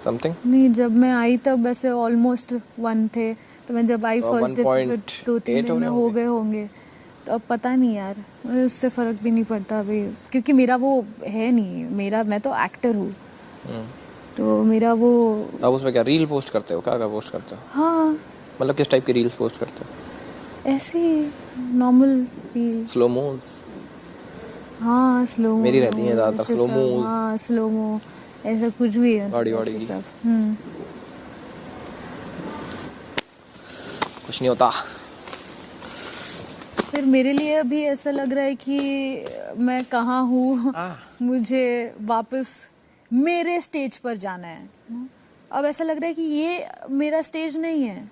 Something? नहीं, जब मैं आई तब वैसे ऑलमोस्ट 1 थे, तो मैं जब आई तो फर्स्ट डे 2-3 दिन में हो गए होंगे। तो अब पता नहीं यार, मुझे उससे फ़र्क भी नहीं पड़ता अभी, क्योंकि मेरा वो है नहीं, मैं तो एक्टर हूँ, तो मेरा वो। आप उसमें क्या रील पोस्ट करते हो, क्या क्या पोस्ट करते हो? हाँ, मतलब किस टाइप की रील्स पोस्ट करते हो? ऐसे ही नॉर्मल रील। Slow moves? हाँ, स्लो मेरी रहती हैं ज़्यादातर स्लो मूव्स। हाँ, स्लो मो, ऐसा कुछ भी है, गाड़ी वाड़ी ऐसे की। सब। कुछ नहीं होता। फिर मेरे लिए अभी ऐसा लग रहा है कि मैं कहाँ हूँ, मुझे वापस मेरे स्टेज पर जाना है। अब ऐसा लग रहा है कि ये मेरा स्टेज नहीं है,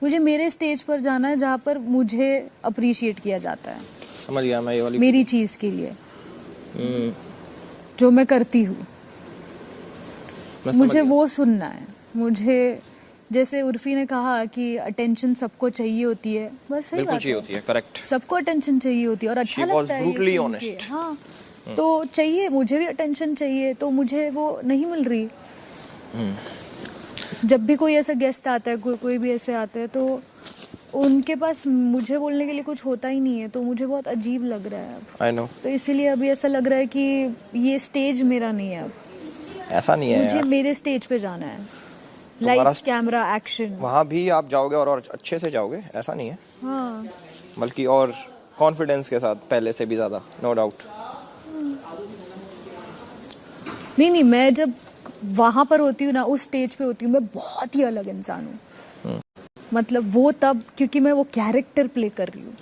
मुझे मेरे स्टेज पर जाना है जहाँ पर मुझे अप्रिशिएट किया जाता है। समझ गया मैं ये वाली मेरी चीज़ के लिए जो मैं करती हूँ, मुझे वो सुनना है। मुझे जैसे उर्फी ने कहा कि अटेंशन सबको चाहिए होती है, बस सही बिल्कुल बात चाहिए है, होती है, करेक्ट। सबको अटेंशन चाहिए होती है और अच्छा लगता है ये सुन के। हाँ, तो चाहिए, मुझे भी अटेंशन चाहिए, तो मुझे वो नहीं मिल रही। जब भी कोई ऐसा गेस्ट आता है, कोई भी ऐसे आता है, तो उनके पास मुझे बोलने के लिए कुछ होता ही नहीं है, तो मुझे बहुत अजीब लग रहा है अब। I know. तो इसीलिए अभी ऐसा लग रहा है कि ये स्टेज मेरा नहीं है अब। ऐसा नहीं है मुझे यार, मेरे स्टेज पे जाना है, तुम्हारा लाइट्स कैमरा एक्शन। वहाँ भी आप जाओगे और अच्छे से जाओगे, ऐसा नहीं है, हाँ, बल्कि और कॉन्फिडेंस के साथ, पहले से भी ज़्यादा, नो डाउट। नहीं, मैं जब वहाँ पर होती हूँ ना, उस स्टेज पे होती हूँ, मैं बहुत ही अलग इंसान हूँ। मतलब वो तब, क्योंकि मैं वो कैरेक्टर प्ले कर रही हूँ।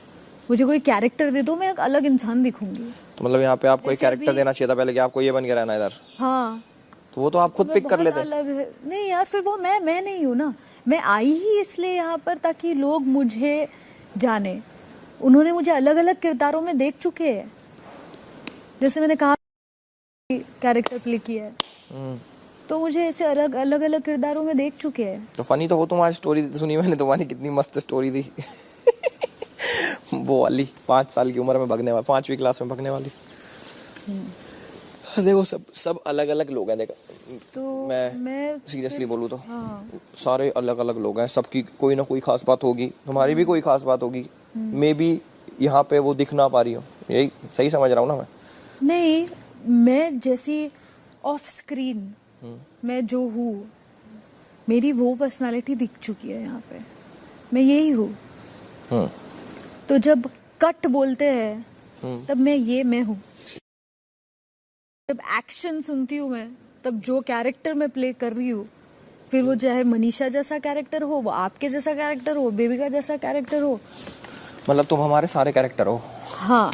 मुझे कोई कैरेक्टर दे दो, मैं एक अलग इंसान दिखूंगी। तो मतलब यहाँ पे आपको एक जैसे कैरेक्टर अभी- देना चाहिए था पहले कि आपको ये बन के रहना है इधर, हाँ, तो वो तो आप तो खुद मैं पिक कर बहुत लेते। अलग है। नहीं यार, फिर वो मैं नहीं हूँ ना। मैं आई ही इसलिए यहाँ पर ताकि लोग मुझे जाने। उन्होंने मुझे अलग अलग किरदारों में देख चुके हैं, जैसे मैंने कहा कैरेक्टर प्ले किया है, तो मुझे ऐसे अलग अलग किरदारों में देख चुके हैं। तो फनी तो हो, तुम्हारी स्टोरी सुनी मैंने तुम्हारी, कितनी मस्त स्टोरी थी। वो वाली 5 साल की उम्र में भगने वाली, 5वीं क्लास में भगने वाली। देखो सब अलग अलग लोग हैं, देखो तो मैं सीरियसली बोलूँ तो हाँ, सारे अलग अलग लोग हैं, सबकी कोई ना कोई खास बात होगी, तुम्हारी भी कोई खास बात होगी, मे बी यहाँ पे वो दिख ना पा रही हो, यही सही समझ रहा हूँ ना मैं? नहीं, मैं जैसी ऑफ स्क्रीन मैं जो हूँ, मेरी वो पर्सनालिटी दिख चुकी है यहाँ पे, मैं यही हूँ। तो जब कट बोलते हैं तब मैं हूँ। जब एक्शन सुनती हूँ मैं, तब जो कैरेक्टर मैं प्ले कर रही हूँ, फिर वो चाहे मनीषा जैसा कैरेक्टर हो, वो आपके जैसा कैरेक्टर हो, बेबिका जैसा कैरेक्टर हो, मतलब तुम हमारे सारे कैरेक्टर हो। हाँ,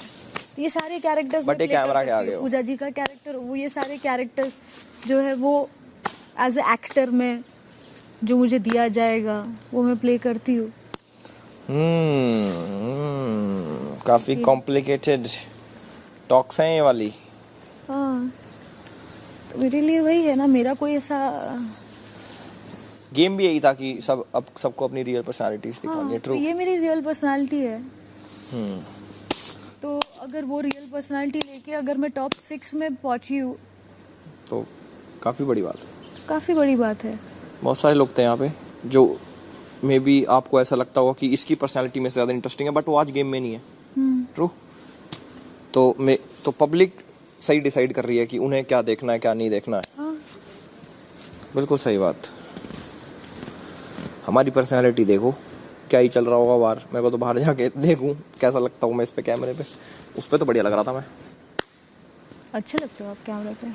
ये सारे कैरेक्टर्स बट ये कैमरा के आगे हो। पूजा जी का कैरेक्टर, वो ये सारे कैरेक्टर्स जो है वो एज ए एक्टर में जो मुझे दिया जाएगा वो मैं प्ले करती हूँ। काफी कॉम्प्लिकेटेड टॉक्स हैं ये वाली। हाँ, तो मेरे लिए वही है ना, मेरा कोई ऐसा गेम भी यही था कि सबको अपनी रियल पर्सनालिटीज दिखानी है। तो ट्रू। ये मेरी रियल पर्सनालिटी है। तो अगर वो रियल पर्सनालिटी लेके अगर मैं टॉप 6 में पहुंची हूँ, तो काफी बड़ी बात है। काफ़ी बड़ी बात है। बहुत सारे लोग थे यहाँ पे जो मे बी आपको ऐसा लगता होगा कि इसकी पर्सनालिटी में से ज़्यादा इंटरेस्टिंग है, बट वो आज गेम में नहीं है। ट्रू। तो पब्लिक सही डिसाइड कर रही है कि उन्हें क्या देखना है, क्या नहीं देखना है। हाँ, बिल्कुल सही बात। हमारी पर्सनालिटी देखो, क्या ही चल रहा होगा बाहर, मेरे को तो बाहर जाके देखूं कैसा लगता हूँ मैं इस पे, कैमरे पे। उस पे तो बढ़िया लग रहा था मैं। अच्छे लगते हो आप कैमरे पे।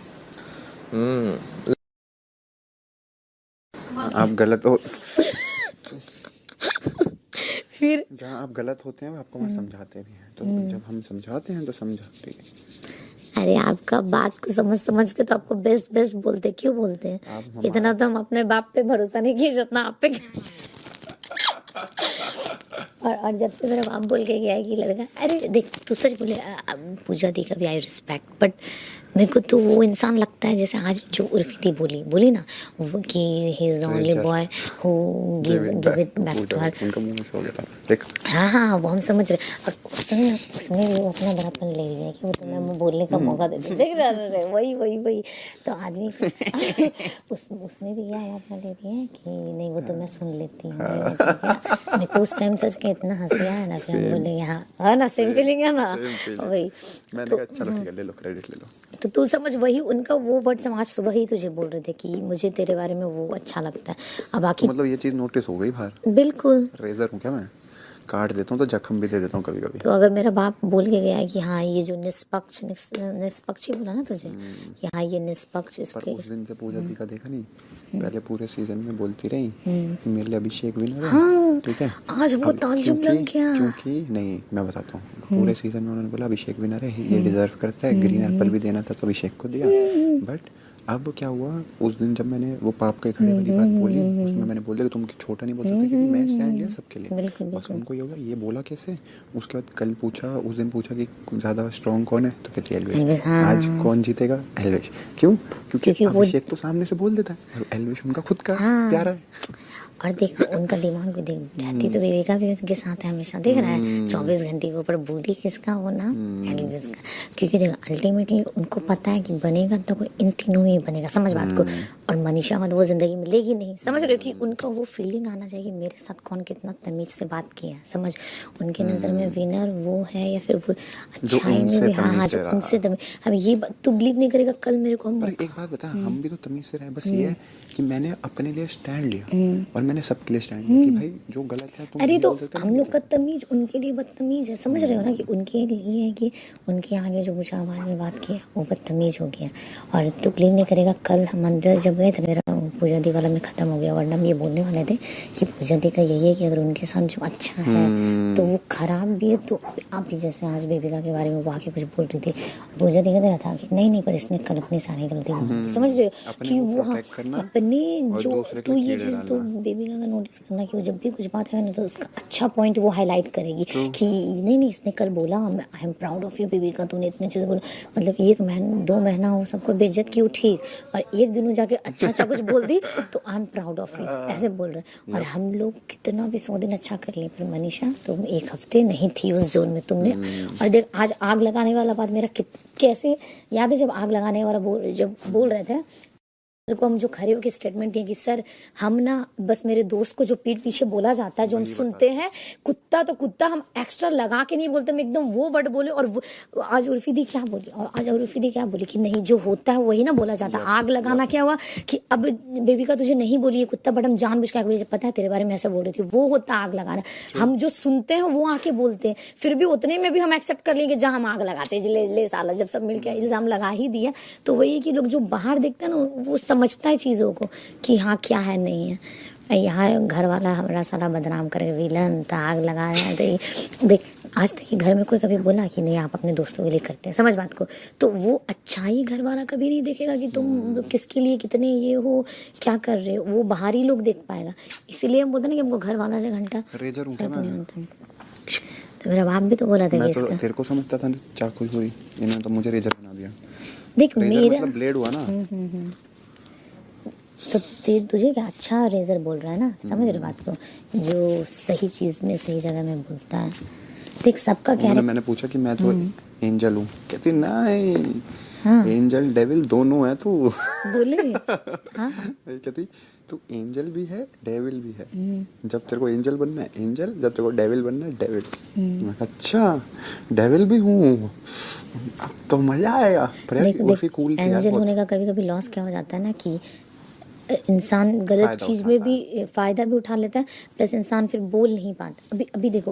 आप गलत हो। फिर जहाँ आप गलत होते हैं आपको मैं समझाते भी हैं, तो जब हम समझाते हैं तो समझाते हैं। अरे आपका बात को समझ के तो आपको बेस्ट बोलते, क्यों बोलते हैं? इतना तो हम अपने बाप पे भरोसा नहीं किए जितना आप पे। और जब से मेरा बाप बोल के गया है कि लड़का, अरे देख तू सच बोले, पूजा दी कभी आई रिस्पेक्ट, बट मेरे को तो वो इंसान लगता है जैसे आज जो उर्फी थी बोली ना वो कि he is the only boy who give it back to her. उनका मुंह में से हो गया था देख। हाँ वो हम समझ रहे। और उसमें भी वो अपना बड़ापन ले रही है कि वो तुम्हें बोलने का मौका देती है। देख रहे वही तो आदमी उसमें भी यह अपना ले रही है कि नहीं वो तो मैं सुन लेती हूँ। मेरे को उस टाइम सच के इतना हंसी आया ना कि हम बोले हाँ ना सेम फीलिंग है ना वही। मैंने कहा चलो ठीक है ले लो क्रेडिट ले लो। तो तू समझ वही उनका वो वर्ड आज सुबह ही तुझे बोल रहे थे कि मुझे तेरे बारे में वो अच्छा लगता है। अब बाकी तो मतलब ये चीज नोटिस हो गई बाहर। बिल्कुल रेजर हूँ क्या मैं, काट देता हूँ तो जख्म भी दे देता हूँ कभी कभी। तो अगर मेरा बाप बोल के गया है कि हाँ ये जो निष्पक्ष ही बोला ना तुझे कि हाँ ये निष्पक्ष इसके। उस दिन से पूजा दी का देखा नहीं, पहले पूरे सीजन में बोलती रही कि मेरे लिए अभिषेक विनर है। ठीक है आज वो ताज्जुब लग गया क्योंकि नहीं मैं बताता हूँ पूरे सीजन में उन्होंने बोला अभिषेक विनर है, ये डिजर्व करता है, ग्रीन एप्पल भी देना था तो अभिषेक को दिया। बट अब क्या हुआ उस दिन जब मैंने वो पाप के खड़े वाली बात बोली उसमें मैंने बोल दिया कि तुम छोटा नहीं बोल सकते क्योंकि मैं स्टैंड लिया सबके लिए। बस उनको ये होगा ये बोला कैसे। उसके बाद कल पूछा उस दिन पूछा कि ज़्यादा स्ट्रॉन्ग कौन है तो कहती है एल्विश। आज कौन जीतेगा एल्विश। क्यों क्योंकि अभिषेक तो सामने से बोल देता है और एल्विश उनका खुद का प्यारा है। और देख उनका दिमाग भी देख रहती तो बेबिका भी उसके साथ है हमेशा देख रहा है 24 घंटे के ऊपर बूढ़ी किसका वो ना एल्विस का। क्योंकि देख अल्टीमेटली उनको पता है कि बनेगा तो कोई इन तीनों में ही बनेगा समझ बात को। और मनीषा मत वो जिंदगी में लेगी नहीं समझ रहे हो कि उनका वो फीलिंग आना चाहिए मेरे साथ कौन कितना तमीज से बात किया है समझ। उनके नज़र में विनर वो है या फिर वो अच्छाई में भी हाँ जो उनसे तमीज। अब ये बात तू बिलीव नहीं करेगा कल मेरे को हम एक बात बता हम भी तो तमीज से रहे। बस ये है कि मैंने अपने लिए स्टैंड लिया और मैंने सबके लिए स्टैंड लिया कि भाई जो गलत है तुम अरे तो हम लोग का तमीज उनके लिए बदतमीज है समझ रहे हो ना कि उनके लिए है कि उनके आगे जो ऊंचा आवाज में बात किया वो बदतमीज हो गया। और तू बिलीव नहीं करेगा कल हम अंदर जब गए थे मेरा पूजा दी वाला में ख़त्म हो गया। वरना हम ये बोलने वाले थे कि पूजा दी का यही है कि अगर उनके साथ जो अच्छा है तो वो खराब भी है। तो आप भी जैसे आज बेबिका के बारे में वो आके कुछ बोल रही थी पूजा दी का था कि नहीं पर इसने कल अपनी सारी गलती समझ रहे हो कि वो हाँ अपने जो तो ये चीज़ तो बेबिका का नोटिस करना कि वो जब भी कुछ बात है ना तो उसका अच्छा पॉइंट वो हाईलाइट करेगी कि नहीं इसने कल बोला I am proud of you बेबिका तूने इतने चीज़ बोला। मतलब 1 महीना 2 महीना हो सबको बेइज्जत की ठीक और एक दिन जाके अच्छा कुछ बोल दी तो I am proud of you ऐसे बोल रहे। और हम लोग कितना भी 100 दिन अच्छा कर लिए पर मनीषा तुम 1 हफ्ते नहीं थी उस जोन में तुमने। और देख आज आग लगाने वाला बात मेरा कैसे याद है जब आग लगाने वाला बोल रहे थे को हम जो खड़े होकर स्टेटमेंट दिए कि सर हम ना बस मेरे दोस्त को जो पीठ पीछे बोला जाता है जो हम सुनते हैं कुत्ता तो कुत्ता हम एक्स्ट्रा लगा के नहीं बोलते हम एकदम वो वर्ड बोले। और आज उर्फी दी क्या बोली और आज उर्फी दी क्या बोली कि नहीं जो होता है वही ना बोला जाता है। आग लगाना क्या हुआ कि अब बेबिका तुझे नहीं बोली ये कुत्ता बट हम जानबूझ के बोली पता है तेरे बारे में ऐसा बोल रही थी वो होता आग लगाना। हम जो सुनते हैं वो आके बोलते हैं फिर भी उतने में भी हम एक्सेप्ट कर लेंगे जहाँ हम आग लगाते ले साला जब सब मिलकर इल्जाम लगा ही दिया। तो वही कि लोग जो बाहर देखते हैं ना वो समझता है चीज़ों को कि हाँ क्या है नहीं है। यहाँ घर वाला हमारा साला बदनाम करे विलन था आग लगाया देख आज तक घर में कोई कभी बोला कि नहीं आप अपने दोस्तों के लिए करते हैं समझ बात को। तो वो अच्छाई घर वाला कभी नहीं देखेगा कि तुम किसके लिए कितने ये हो क्या कर रहे हो वो बाहरी लोग देख पाएगा। इसीलिए हम बोलते ना कि हमको घर वाला से घंटा तो मेरा बाप भी तो बोला था कि तेरे को समझता था चाकू छुरी इन्होंने तो मुझे रेजर बना दिया। देख मेरा मतलब ब्लेड हुआ ना तो तुझे क्या अच्छा रेजर बोल रहा है ना समझ रहे बात को जो सही चीज में सही जगह में बोलता है। देख सबका क्या है मैंने पूछा कि मैं तो एंजल हूँ कहती नहीं हाँ। एंजल डेविल दोनों है तू बोले हाँ कहती तू एंजल भी है डेविल भी है जब तेरे को एंजल बनना है एंजल जब तेरे को डेविल बनना है डेविल। मैं अच्छा डेविल भी हूँ तो मजा आएगा। एंजल होने का कभी कभी लॉस क्या हो जाता है ना कि इंसान गलत चीज में भी फायदा भी उठा लेता है प्लस इंसान फिर बोल नहीं पाता। अभी देखो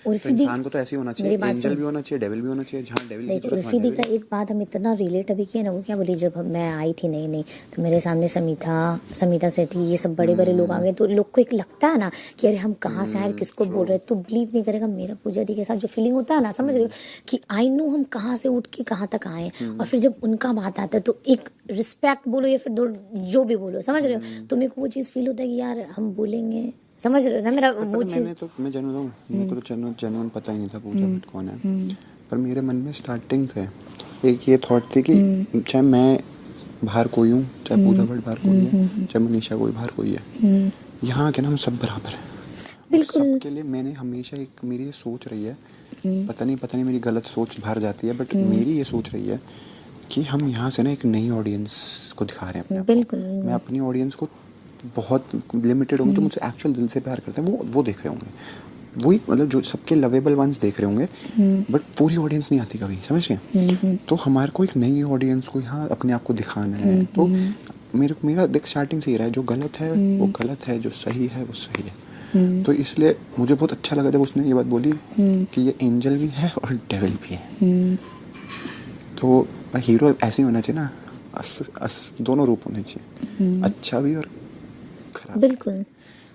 उर्फी दी इंसान को तो ऐसे ही होना चाहिए एंजल भी होना चाहिए डेविल भी होना चाहिए जहाँ डेविल देखो उर्फी दी का एक बात हम इतना रिलेट अभी किया ना वो क्या बोली जब मैं आई थी नहीं तो मेरे सामने समीता सेठी ये सब बड़े बड़े लोग आ गए तो लोग को एक लगता है ना कि अरे हम कहाँ से आए किसको बोल रहे तो बिलीव नहीं करेगा मेरा पूजा दी के साथ जो फीलिंग होता है ना समझ रहे हो कि आई नो हम कहाँ से उठ के कहाँ तक आए और फिर जब उनका बात आता है तो एक रिस्पेक्ट बोलो या फिर जो भी बोलो समझ रहे हो तो मेरे को वो चीज़ फील होता है कि यार हम बोलेंगे समझ रहे हो ना मेरा वो चीज़। मैं जेन्युइन हूँ मेरे को तो जेन्युइन पता ही नहीं था पूजा भट्ट कौन है पर मेरे मन में स्टार्टिंग से एक ये थॉट थी कि चाहे मैं बाहर कोई हूँ, चाहे पूजा भट्ट बाहर कोई है, चाहे मनीषा कोई बाहर कोई है, यहाँ के ना हम सब बराबर हैं। बिल्कुल। सबके लिए मैंने हमेशा एक मेरी ये सोच रही है, पता नहीं मेरी गलत सोच बाहर जाती है, बट मेरी ये सोच रही है कि हम यहाँ से ना एक नई ऑडियंस को दिखा रहे हैं अपने आप को। बिल्कुल। मैं अपनी ऑडियंस को बहुत लिमिटेड होंगे, तो मुझसे एक्चुअल दिल से प्यार करते हैं, वो देख रहे होंगे, वही मतलब जो सबके लवेबल वंस देख रहे होंगे, बट पूरी ऑडियंस नहीं आती कभी, समझ रहे? तो हमारे को एक नई ऑडियंस को यहाँ अपने आप को दिखाना है। तो मेरा देख स्टार्टिंग से ही रहा है, जो गलत है वो गलत है, जो सही है वो सही है। तो इसलिए मुझे बहुत अच्छा लगा जब उसने ये बात बोली कि ये एंजल भी है और डेविल भी है। तो हीरो ऐसे ही होना चाहिए ना, दोनों रूप होने चाहिए, अच्छा भी और खराब। बिल्कुल।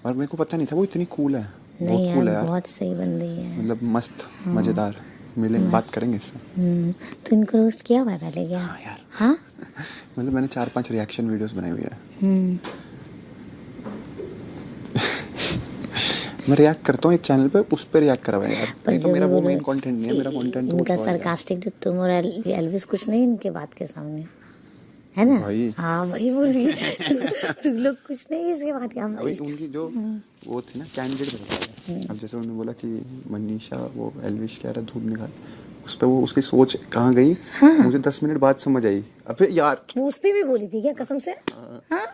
और मेरे को पता नहीं था वो इतनी कूल है। नहीं बहुत कूल है यार, यार, बहुत सही बन रही है। मतलब मस्त, मजेदार। मिलेंगे, बात करेंगे इससे। तो इनको रोस्ट किया हुआ है पहले क्या? हाँ यार, हाँ मतलब मैंने 4-5 रिएक्शन वीडियोस बनाई हुई है। मैं रिएक्ट करता हूँ एक चैनल पे, उस पे रिएक्ट करा हुआ है यार। नहीं तो मेरा वो मेन कंटेंट नहीं है, मेरा कंटेंट तो इनका कुछ और है। सरकास्टिक जो तुम और एल्विस कुछ नहीं इनके बात के सामने, है ना? भाई। हाँ वही बोल रही तुम लोग कुछ नहीं इसके बात के अभी उनकी जो वो थी ना कैंडिडेट बता है। अब जैसे उन्होंने बोला कि मनीषा वो एल्विश कह रहा धूप निकाल, उस पे वो उसकी सोच कहाँ गई, मुझे 10 मिनट बाद समझ आई। अबे यार वो उस पे भी बोली थी क्या कसम से? हाँ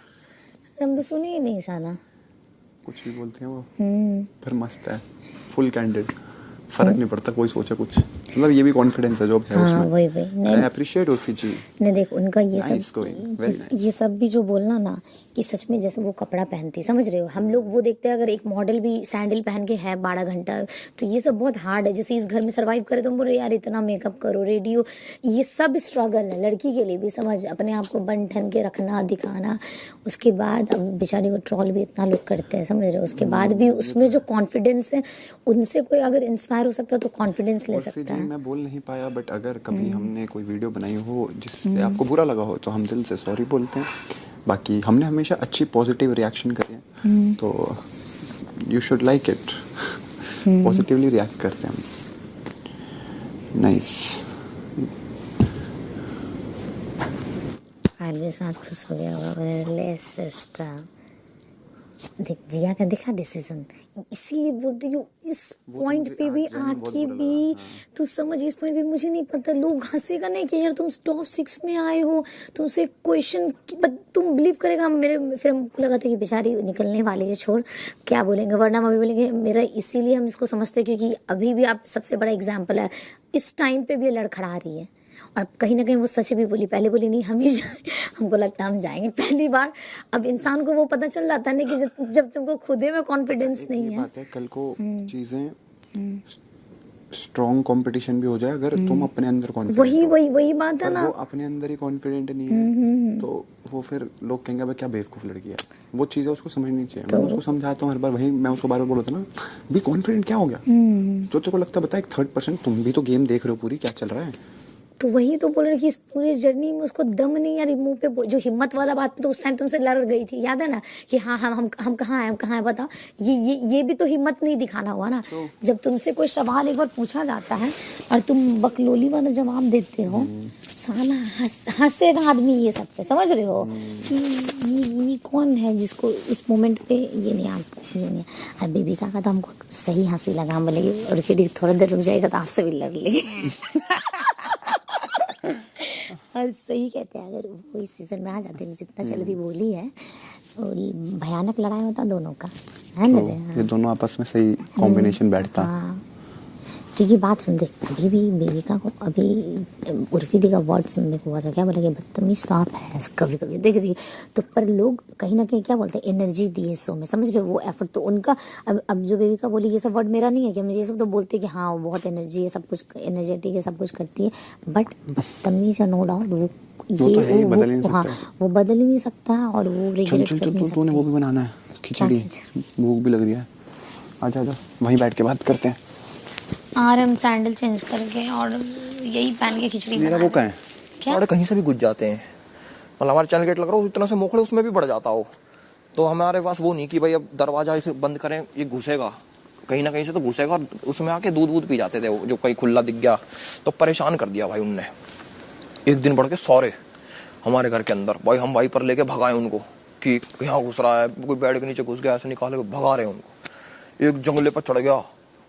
हम तो सुने ही नहीं साला। कुछ भी बोलते हैं वो, पर मस्त है, फुल कैंडिड, फर्क नहीं पड़ता कोई सोचे कुछ, मतलब ये भी कॉन्फिडेंस है जो है हाँ, उसमें। वही आई अप्रिशिएट उर्फी जी। ने देख उनका ये Nice सब going, very nice. ये सब भी जो बोलना ना कि सच में जैसे वो कपड़ा पहनती, समझ रहे हो? हम लोग वो देखते हैं अगर एक मॉडल भी सैंडल पहन के है 12 घंटा, तो ये सब बहुत हार्ड है। जैसे इस घर में सरवाइव करे तो हम बोल रहे यार इतना मेकअप करो, रेडियो, ये सब स्ट्रगल है लड़की के लिए भी, समझ, अपने आप को बन ठन के रखना, दिखाना। उसके बाद अब बेचारी को ट्रॉल भी इतना लोग करते हैं, समझ रहे हो? उसके बाद भी उसमें जो कॉन्फिडेंस है, उनसे कोई अगर इंस्पायर हो सकता है तो कॉन्फिडेंस ले उर्फी सकता जी है। मैं बोल नहीं पाया, बट अगर कभी हमने कोई वीडियो बनाई हो जिससे आपको बुरा लगा हो तो हम दिल से सॉरी बोलते हैं। बाकी हमने हमेशा अच्छी पॉजिटिव रिएक्शन करी है, तो you should like it, positively react करते हैं हम। नाइस। ऑलवेज आज खुश हो गया होगा लेस सिस्टर। देख जिया का दिखा डिसीजन, इसीलिए बोलती हूँ इस पॉइंट पे भी आके भी तू समझ, इस पॉइंट पे मुझे नहीं पता लोग हंसेगा नहीं कि यार तुम टॉप 6 में आए हो, तुमसे क्वेश्चन, तुम बिलीव करेगा मेरे, फिर हमको लगा था कि बेचारी निकलने वाली है, छोड़ क्या बोलेंगे, वरना हम अभी बोलेंगे मेरा, इसीलिए हम इसको समझते हैं क्योंकि अभी भी आप सबसे बड़ा एग्जाम्पल है, इस टाइम पे भी ये लड़खड़ा रही है। और कहीं ना कहीं वो सच भी बोली, पहले बोली नहीं हम ही हमको लगता हम जाएंगे पहली बार। अब इंसान को वो पता चल जाता है ना कि जब तुमको खुदे में कॉन्फिडेंस नहीं है। बात है कल को चीजें स्ट्रॉन्ग कंपटीशन भी हो जाए, अगर तुम अपने अंदर कॉन्फिडेंट वही बात है ना, वो अपने अंदर ही कॉन्फिडेंट नहीं है तो वो फिर लोग कहेंगे भाई क्या बेवकूफ लड़की है। वो चीजें उसको समझनी चाहिए। मैं उसको समझाता हूँ हर बार, वही मैं उसको बार बार बोलता ना, भी कॉन्फिडेंट क्या हो गया, जो तेरे को लगता है बता, एक 3rd पर्सन, तुम भी तो गेम देख रहे हो पूरी, क्या चल रहा है। तो वही तो बोल रहे कि इस पूरी जर्नी में उसको दम नहीं यार, मुंह पे जो हिम्मत वाला बात तो उस टाइम तुमसे लड़ गई थी, याद है ना कि हाँ हम कहाँ हैं, हम कहाँ हैं, बताओ। ये भी तो हिम्मत नहीं दिखाना हुआ ना। जब तुमसे कोई सवाल एक बार पूछा जाता है और तुम बकलोली वाला जवाब देते हो, साला हंसेगा आदमी ये सब पे, समझ रहे हो कि ये कौन है जिसको इस मोमेंट पे ये नहीं आता, ये नहीं। और बेबिका का तो हमको सही हंसी लगा, हम बोले और फिर थोड़ा देर रुक जाएगा तो आपसे भी लड़ लेंगे। और सही कहते हैं, अगर वो इस सीजन में आ जाते हैं, जितना चल भी बोली है, और भयानक लड़ाई होता दोनों का, है ना? ये दोनों आपस में सही कॉम्बिनेशन बैठता। हाँ क्योंकि बात सुन, देख अभी भी बेबिका को, अभी उर्फी दी का वर्ड सुनने को हुआ था, क्या बोला कि बदतमीज तो आप है कभी कभी, देख रही तो, पर लोग कहीं ना कहीं क्या बोलते हैं, एनर्जी दिए शो में, समझ रहे हो? वो एफर्ट तो उनका, अब जो बेबिका बोली ये सब वर्ड मेरा नहीं है कि हम ये सब तो बोलते हैं कि हाँ वो बहुत एनर्जी है, सब कुछ एनर्जेटिक है, सब कुछ करती है, बट बदतमीज है नो डाउट, वो वो बदल ही नहीं सकता और वो रिग्रेट कर नहीं सकता। तूने वो भी बनाना है खिचड़ी, भूख भी लग रही है, आजा वहीं बैठ के बात करते हैं। और हम सैंडल चेंज करके और यही पहन के खिचड़ी मेरा वो कहाँ है? साढ़े कहीं से भी घुस जाते हैं, मतलब हमारे चैनल गेट लग रहा हो इतना से मोखड़े उसमें भी बढ़ जाता हो, तो हमारे पास वो नहीं कि भाई अब दरवाजा इसे बंद करें, ये घुसेगा कहीं ना कहीं से तो घुसेगा, और उसमें आके दूध पी जाते थे वो, जो कहीं खुला दिख गया तो परेशान कर दिया भाई उनने। एक दिन बढ़ के सारे हमारे घर के अंदर, भाई हम वाइपर लेके भगाए उनको कि यहाँ घुस रहा है, कोई बेड के नीचे घुस गया, ऐसे निकाले भगा रहे हैं उनको। एक जंगले पर चढ़ गया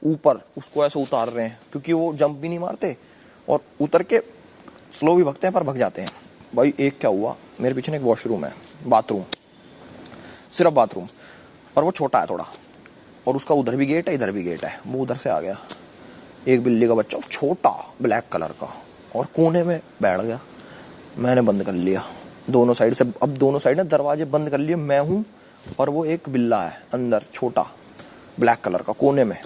ऊपर, उसको ऐसे उतार रहे हैं क्योंकि वो जंप भी नहीं मारते और उतर के स्लो भी भगते हैं पर भग जाते हैं। भाई एक क्या हुआ, मेरे पीछे एक वॉशरूम है, बाथरूम, सिर्फ बाथरूम, और वो छोटा है थोड़ा, और उसका उधर भी गेट है इधर भी गेट है, वो उधर से आ गया एक बिल्ली का बच्चा छोटा ब्लैक कलर का, और कोने में बैठ गया। मैंने बंद कर लिया दोनों साइड से, अब दोनों साइड ने दरवाजे बंद कर लिए, मैं हूँ और वो एक बिल्ला है अंदर छोटा ब्लैक कलर का कोने में,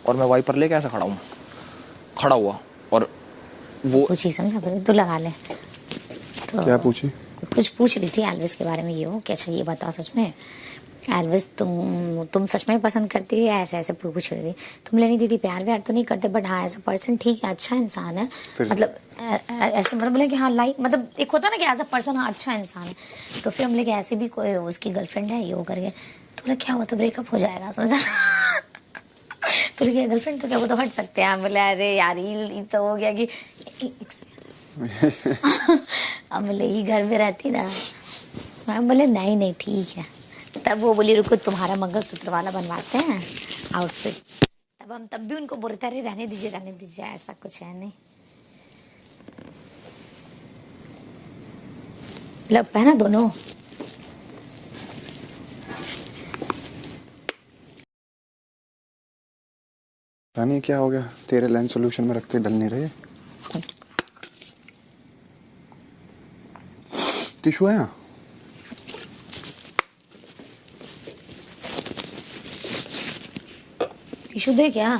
और मैं वाइपर लेके ऐसे खड़ा हुआ और वो कुछ ही समझा, तो लगा ले। तो क्या पूछी? कुछ पूछ रही थी एल्विस के बारे में, ये हो कैसे, ये बताओ सच में एल्विस तुम सच में पसंद करती हो या ऐसे ऐसे पूछ रही थी? तुम लेनी दीदी प्यार व्यार तो नहीं करते, बट हाँ एज अ पर्सन ठीक है, अच्छा इंसान है, मतलब ऐसे मतलब बोले कि हाँ लाइक, मतलब एक होता है ना कि एज अ पर्सन हाँ अच्छा इंसान है। तो फिर हम बोले कि ऐसे भी कोई उसकी गर्लफ्रेंड है ये वो करके, तो बोले क्या हुआ, तो ब्रेकअप हो जाएगा, समझा। तो क्या गर्लफ्रेंड तो क्या वो तो हट सकते हैं। बोले अरे यार ये तो हो गया कि अब बोले ये घर में रहती ना, मैं बोले नहीं ठीक है। तब वो बोली रुको तुम्हारा मंगलसूत्र वाला बनवाते हैं आउटफिट, तब हम तब भी उनको बोलते रहे रहने दीजिए ऐसा कुछ है नहीं, लग पहना दोनों। रानी क्या हो गया, तेरे लेंस सॉल्यूशन में रखते डल नहीं रहे? टिश्यू है यहाँ? टिश्यू दे क्या?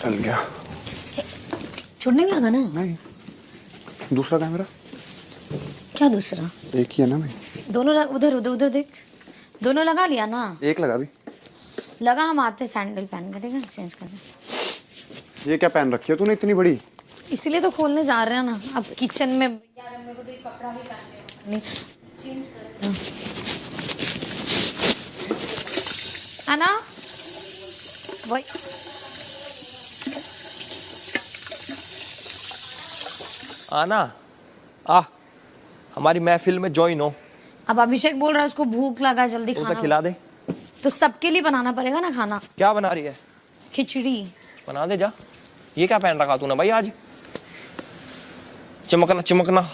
डल गया। छोड़ने लगा ना? नहीं, दूसरा कैमरा? क्या दूसरा? एक ही है ना भाई। दोनों उधर उधर उधर देख, दोनों लगा लिया ना? एक लगा भी लगा, हम आते सैंडल पहन कर देगा चेंज कर दे। ये क्या पहन रखी है तूने इतनी बड़ी? इसलिए तो खोलने जा रहे हैं ना, अब किचन में यार मेरे को तो ये कपड़ा भी पहनने नहीं चेंज कर है ना वही। आना आ हमारी महफिल में ज्वाइन हो। अब अभिषेक बोल रहा है उसको भूख लगा, जल्दी उसे खाना खिला दे। तो सबके लिए बनाना पड़ेगा ना खाना। क्या बना रही है? खिचड़ी बना दे जा। ये क्या पहन रखा तूने भाई आज? चमकना चमकना।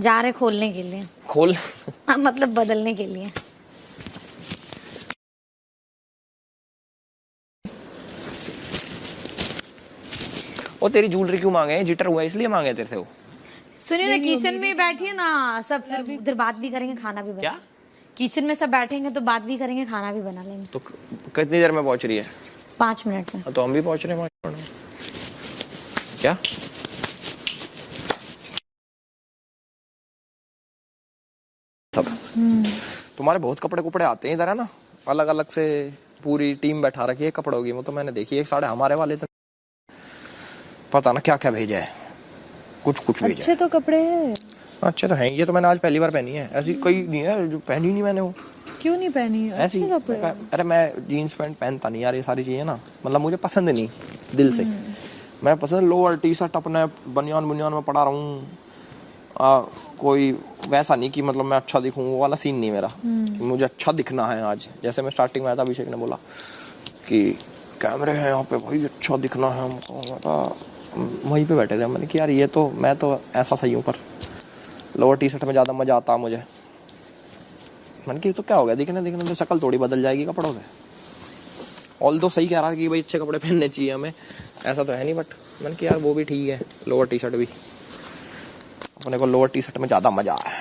जा रहे खोलने के लिए। खोल। मतलब बदलने के लिए। वो तेरी ज्वेलरी क्यों मांगे? जिटर हुआ इसलिए मांगे तेरे से वो? सुनिए ना, किचन में बैठिए ना, सब फिर उधर बात भी करेंगे, खाना भी बना। क्या? किचन में सब बैठेंगे तो बात भी करेंगे, खाना भी बना लेंगे। तो कितनी देर में पहुंच रही है? 5 मिनट में। तो हम भी पहुंच रहे हैं 5 मिनट में। क्या सब तुम्हारे बहुत कपड़े कुपड़े आते हैं इधर है ना, अलग अलग से पूरी टीम बैठा रखी है कपड़ों की। वो तो मैंने देखी, एक साढ़े हमारे वाले तो पता ना क्या क्या भेजा है, कुछ कुछ भेजा अच्छे तो कपड़े हैं। अच्छे तो हैं। ये तो मैंने आज पहली बार पहनी है, ऐसी कोई नहीं है जो पहनी नहीं मैंने। वो क्यों नहीं पहनी? ऐसी अच्छे कपड़े हैं। अरे मैं जीन्स पैंट पहनता नहीं यार, ये सारी चीजें ना मतलब मुझे पसंद नहीं दिल से। मैं पसंद लोअर टी शर्ट अपने बनियान में पड़ा रहा हूँ। कोई वैसा नहीं कि मतलब मैं अच्छा दिखूँ, वो वाला सीन नहीं मेरा। मुझे अच्छा दिखना है आज। जैसे मैं स्टार्टिंग में आया था, अभिषेक ने बोला कि कैमरे हैं यहाँ पे भाई, अच्छा दिखना है हमको। वहीं पे बैठे थे, मैंने कि यार ये तो मैं तो ऐसा सही हूँ, पर लोअर टी शर्ट में ज़्यादा मज़ा आता मुझे। मैंने कि तो क्या हो गया, दिखने तो शक्ल थोड़ी बदल जाएगी कपड़ों से। ऑल दो सही कह रहा था कि भाई अच्छे कपड़े पहनने चाहिए हमें, ऐसा तो है नहीं, बट मैंने कि यार वो भी ठीक है, लोअर टी शर्ट भी। अपने को लोअर टी शर्ट में ज़्यादा मज़ा है,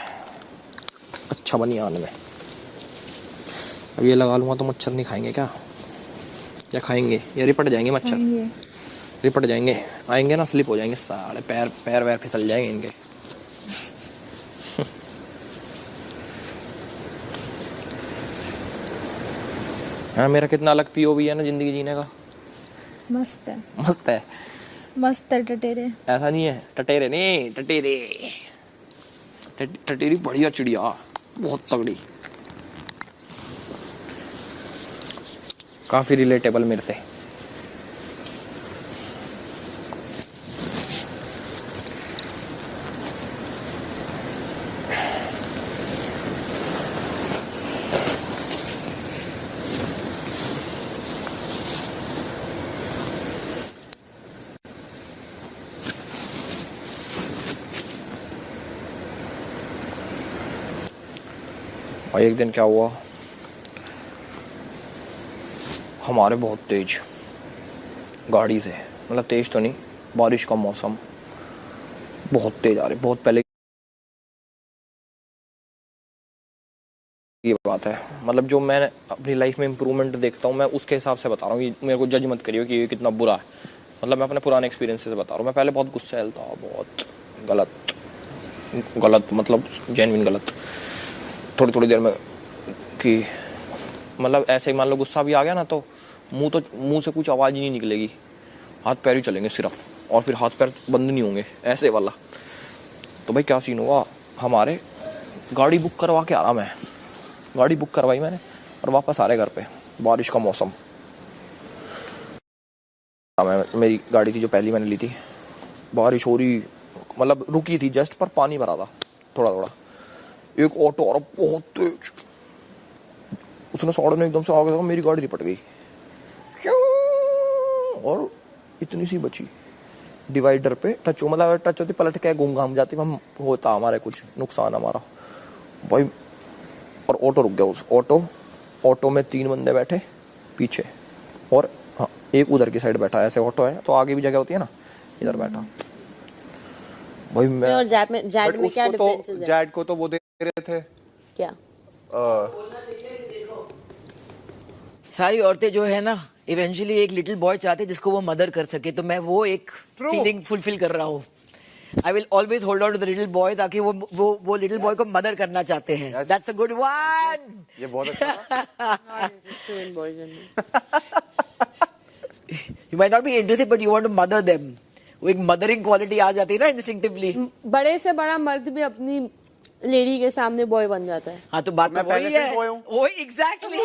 अच्छा बनियान में। अब ये लगा लूँगा तो मच्छर नहीं खाएंगे क्या? क्या खाएंगे? ये रिपट जाएंगे मच्छर, खाएंगे। रिपट जाएंगे, आएंगे ना स्लिप हो जाएंगे साले, पैर पैर वैर फिसल जाएंगे इनके। हाँ, मेरा कितना अलग पीओवी है ना जिंदगी जीने का। मस्त है, मस्त है, मस्त है टटेरे। ऐसा नहीं है टटेरे नहीं, टटेरे टटेरी बढ़िया चिड़िया, बहुत तगड़ी, काफी रिलेटेबल मेरे से। और एक दिन क्या हुआ, हमारे बहुत तेज गाड़ी से, मतलब तेज तो नहीं, बारिश का मौसम, बहुत तेज आ रही, बहुत पहले ये बात है। मतलब जो मैं अपनी लाइफ में इम्प्रूवमेंट देखता हूँ, मैं उसके हिसाब से बता रहा हूँ, ये मेरे को जज मत करिए कि ये कितना बुरा है। मतलब मैं अपने पुराने एक्सपीरियंस से बता रहा हूँ। मैं पहले बहुत गुस्सैल था, बहुत गलत मतलब जेन्युइन गलत, थोड़ी देर में कि मतलब ऐसे ही मान लो गुस्सा भी आ गया ना तो मुंह से कुछ आवाज़ ही नहीं निकलेगी, हाथ पैर ही चलेंगे सिर्फ, और फिर हाथ पैर बंद नहीं होंगे, ऐसे वाला। तो भाई क्या सीन हुआ, हमारे गाड़ी बुक करवा के आ रहा मैं, गाड़ी बुक करवाई मैंने और वापस आ रहे घर पे, बारिश का मौसम। मेरी गाड़ी थी जो पहली मैंने ली थी, बारिश हो रही, मतलब रुकी थी जस्ट, पर पानी भरा था थोड़ा थोड़ा। एक ऑटो आ रहा बहुत तेज, उसने सड़क में एकदम से आगे, मेरी गाड़ी रिपट गई और इतनी सी बची, डिवाइडर पे टच हो, मतलब टच होती पलट के घूम घाम जाती, हम होता हमारे कुछ नुकसान हमारा भाई। और ऑटो रुक गया, उस ऑटो में 3 बंदे बैठे पीछे, और हाँ एक उधर की साइड बैठा, ऐसे ऑटो है तो आगे भी जगह होती है ना, इधर बैठा भाई मैं। और जैड में क्या डिफरेंसेस है? जैड को तो वो दे रहे थे क्या सारी औरतें जो है ना इवेंचुअली एक लिटिल बॉय चाहते हैं जिसको वो मदर कर सके, तो मैं वो एक फीलिंग फुलफिल कर रहा हूँ। I will always hold on to the little boy, ताकि वो लिटिल बॉय को मदर करना चाहते हैं। That's a good one. ये बहुत अच्छा you might not be interested but you want to mother them. वो एक मदरिंग क्वालिटी आ जाती है ना इंस्टिंक्टिवली। बड़े से बड़ा मर्द भी अपनी लेडी के सामने बॉय बन जाता है। हाँ तो बात तो वही है, वो एग्जैक्टली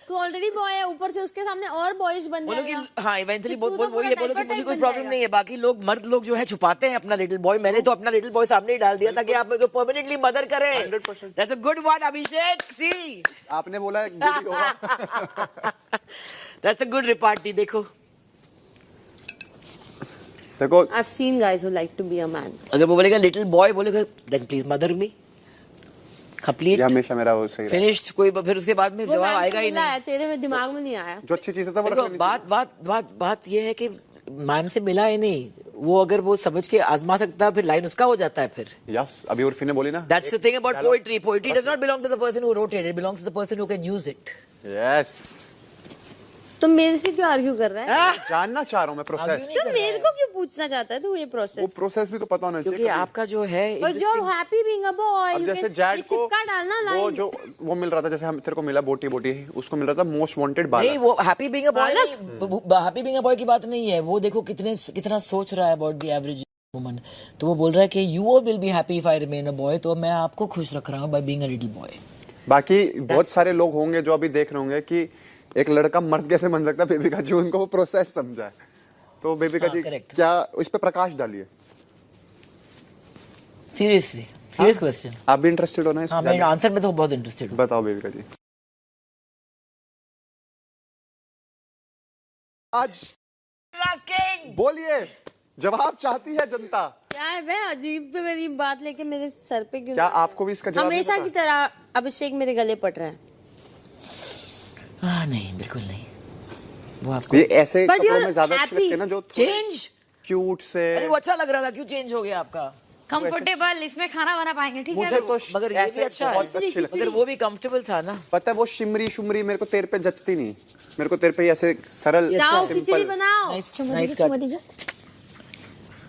तू ऑलरेडी बॉय है, ऊपर से उसके सामने और बॉयज बन बोलो कि जाएगा। हाँ इवेंचुअली तो वही है, बोलो कि मुझे कोई प्रॉब्लम नहीं है। बाकी लोग मर्द लोग जो है छुपाते हैं अपना लिटिल बॉय। मैंने तो अपना लिटिल बॉय सामने ही डाल दिया ताकि आप मेरे को परमानेंटली मदर करें। 100%। दैट्स अ गुड वन अभिषेक। सी आपने बोला दैट्स अ गुड रिपार्टी। देखो I've seen guys who like to be a man. अगर वो बोलेगा लिटिल बॉय, बोलेगा then please mother me, complete, ये हमेशा मेरा वो सही रहा। फिनिश्ड। कोई फिर उसके बाद में जवाब आएगा ही नहीं। तेरे में दिमाग में नहीं आया। जो अच्छी चीज था वो देखो बात ये है कि मैम से मिला है नहीं, वो अगर वो समझ के आजमा सकता है फिर लाइन उसका हो जाता है फिर। यस अभी उर्फी ने बोली ना, that's the thing about poetry. Poetry does not belong to the person who wrote it, it belongs to the person who can use it. Yes तो मेरे से क्यों आर्ग्यू कर रहा है? जानना चाह रहा हूँ मैं प्रोसेस। तो मेरे को क्यों पूछना चाहता है तू ये वो प्रोसेस? प्रोसेस भी तो पता होना चाहिए। क्योंकि आपका जो है But you're happy being a boy. अब You जैसे can- जैड ये को चिपका डालना वो लाइन। जो वो मिल रहा था, जैसे हम तेरे को मिला बोटी उसको मिल रहा था मोस्ट वांटेड नहीं, बालक। वो हैप्पी बीइंग अ बॉय नहीं, हैप्पी बीइंग अ बॉय की बात नहीं है। वो देखो कितना सोच रहा है अबाउट द एवरेज वुमन। तो वो बोल रहा है कि you will be happy if I remain a boy, तो मैं आपको खुश रख रहा हूँ by being a little boy. बाकी बहुत सारे लोग होंगे जो अभी देख रहे होंगे कि एक लड़का मर्द कैसे बन सकता है। बेबिका जी उनको वो प्रोसेस समझा है, तो बेबिका जी correct. क्या इस पे प्रकाश डालिए। Seriously serious question. आप भी इंटरेस्टेड हो ना इस हाँ मैं आंसर में तो बहुत इंटरेस्टेड हूँ। बताओ बेबिका जी। आज बोलिए, जवाब चाहती है जनता। क्या है बे, अजीब पे मेरी बात लेके मेरे सर पे क्यों? क्या आपको भी इसका जवाब हमेशा नहीं की पता? तरह अभिषेक मेरे गले पड़ रहा है। हाँ नहीं बिल्कुल नहीं। वो आपको ये ऐसे But कपड़ों you're में ज्यादा अच्छे happy. लगते हैं ना जो चेंज। क्यूट से। अरे वो अच्छा लग रहा था, क्यों चेंज हो गया आपका? कंफर्टेबल, इसमें खाना बना पाएंगे, ठीक है? मुझे तो मगर ये भी ऐसे अच्छा बहुत है, अच्छी लगती मगर वो भी कंफर्टेबल था ना। पता है वो शिमरी शुमरी मेरे को तेरे पे जचती नहीं, मेरे को तेरे पे ऐसे सरल जाओ सिंपल। खिचड़ी बनाओ। Nice cut.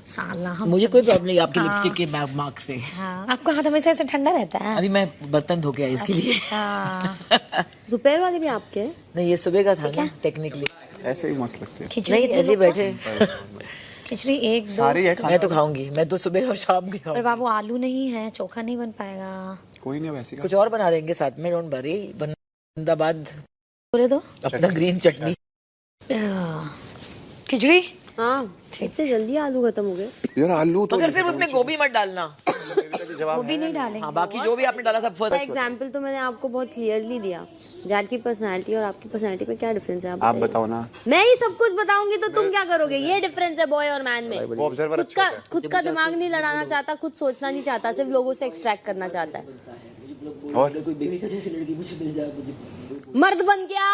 साला हम मुझे कोई प्रॉब्लम नहीं आपकी लिपस्टिक के मार्क से। आपका हाथ हमेशा ऐसे ठंडा रहता है। अभी मैं बर्तन धो के आई इसके लिए। अच्छा दोपहर वाले भी आपके हैं? नहीं ये सुबह का था ना टेक्निकली। ऐसे ही मस्त लगती है। खिचड़ी नहीं ऐसे ही बैठे। खिचड़ी एक दो। सारी है मैं तो खाऊंगी, मैं तो सुबह और शाम की पर खाऊंगी। बाबू आलू नहीं है, चोखा नहीं बन पाएगा। कोई नहीं वैसी का कुछ और बना लेंगे साथ में, डोंट वरी। बंदाबाद बोले दो अपना ग्रीन चटनी। खिचड़ी हाँ इतने जल्दी आलू खत्म हो गए। यार आलू तो मगर सिर्फ उसमें गोभी मत डालना। वो भी नहीं डालेंगे। हाँ बाकी जो भी आपने डाला था फर्स्ट। एग्जाम्पल तो मैंने आपको बहुत क्लियरली दिया। जैड की पर्सनालिटी और आपकी पर्सनालिटी में क्या डिफरेंस है आप बताइए। बताओ ना। मैं ही सब कुछ बताऊंगी तो तुम क्या करोगे? ये डिफरेंस है बॉय और मैन में। वो ऑब्जर्वर खुद का दिमाग नहीं लड़ाना चाहता, खुद सोचना नहीं चाहता, सिर्फ लोगों से एक्सट्रैक्ट करना चाहता है। और कोई बेबी का जैसी लड़की मुझे मिल जाए मुझे। मर्द बन गया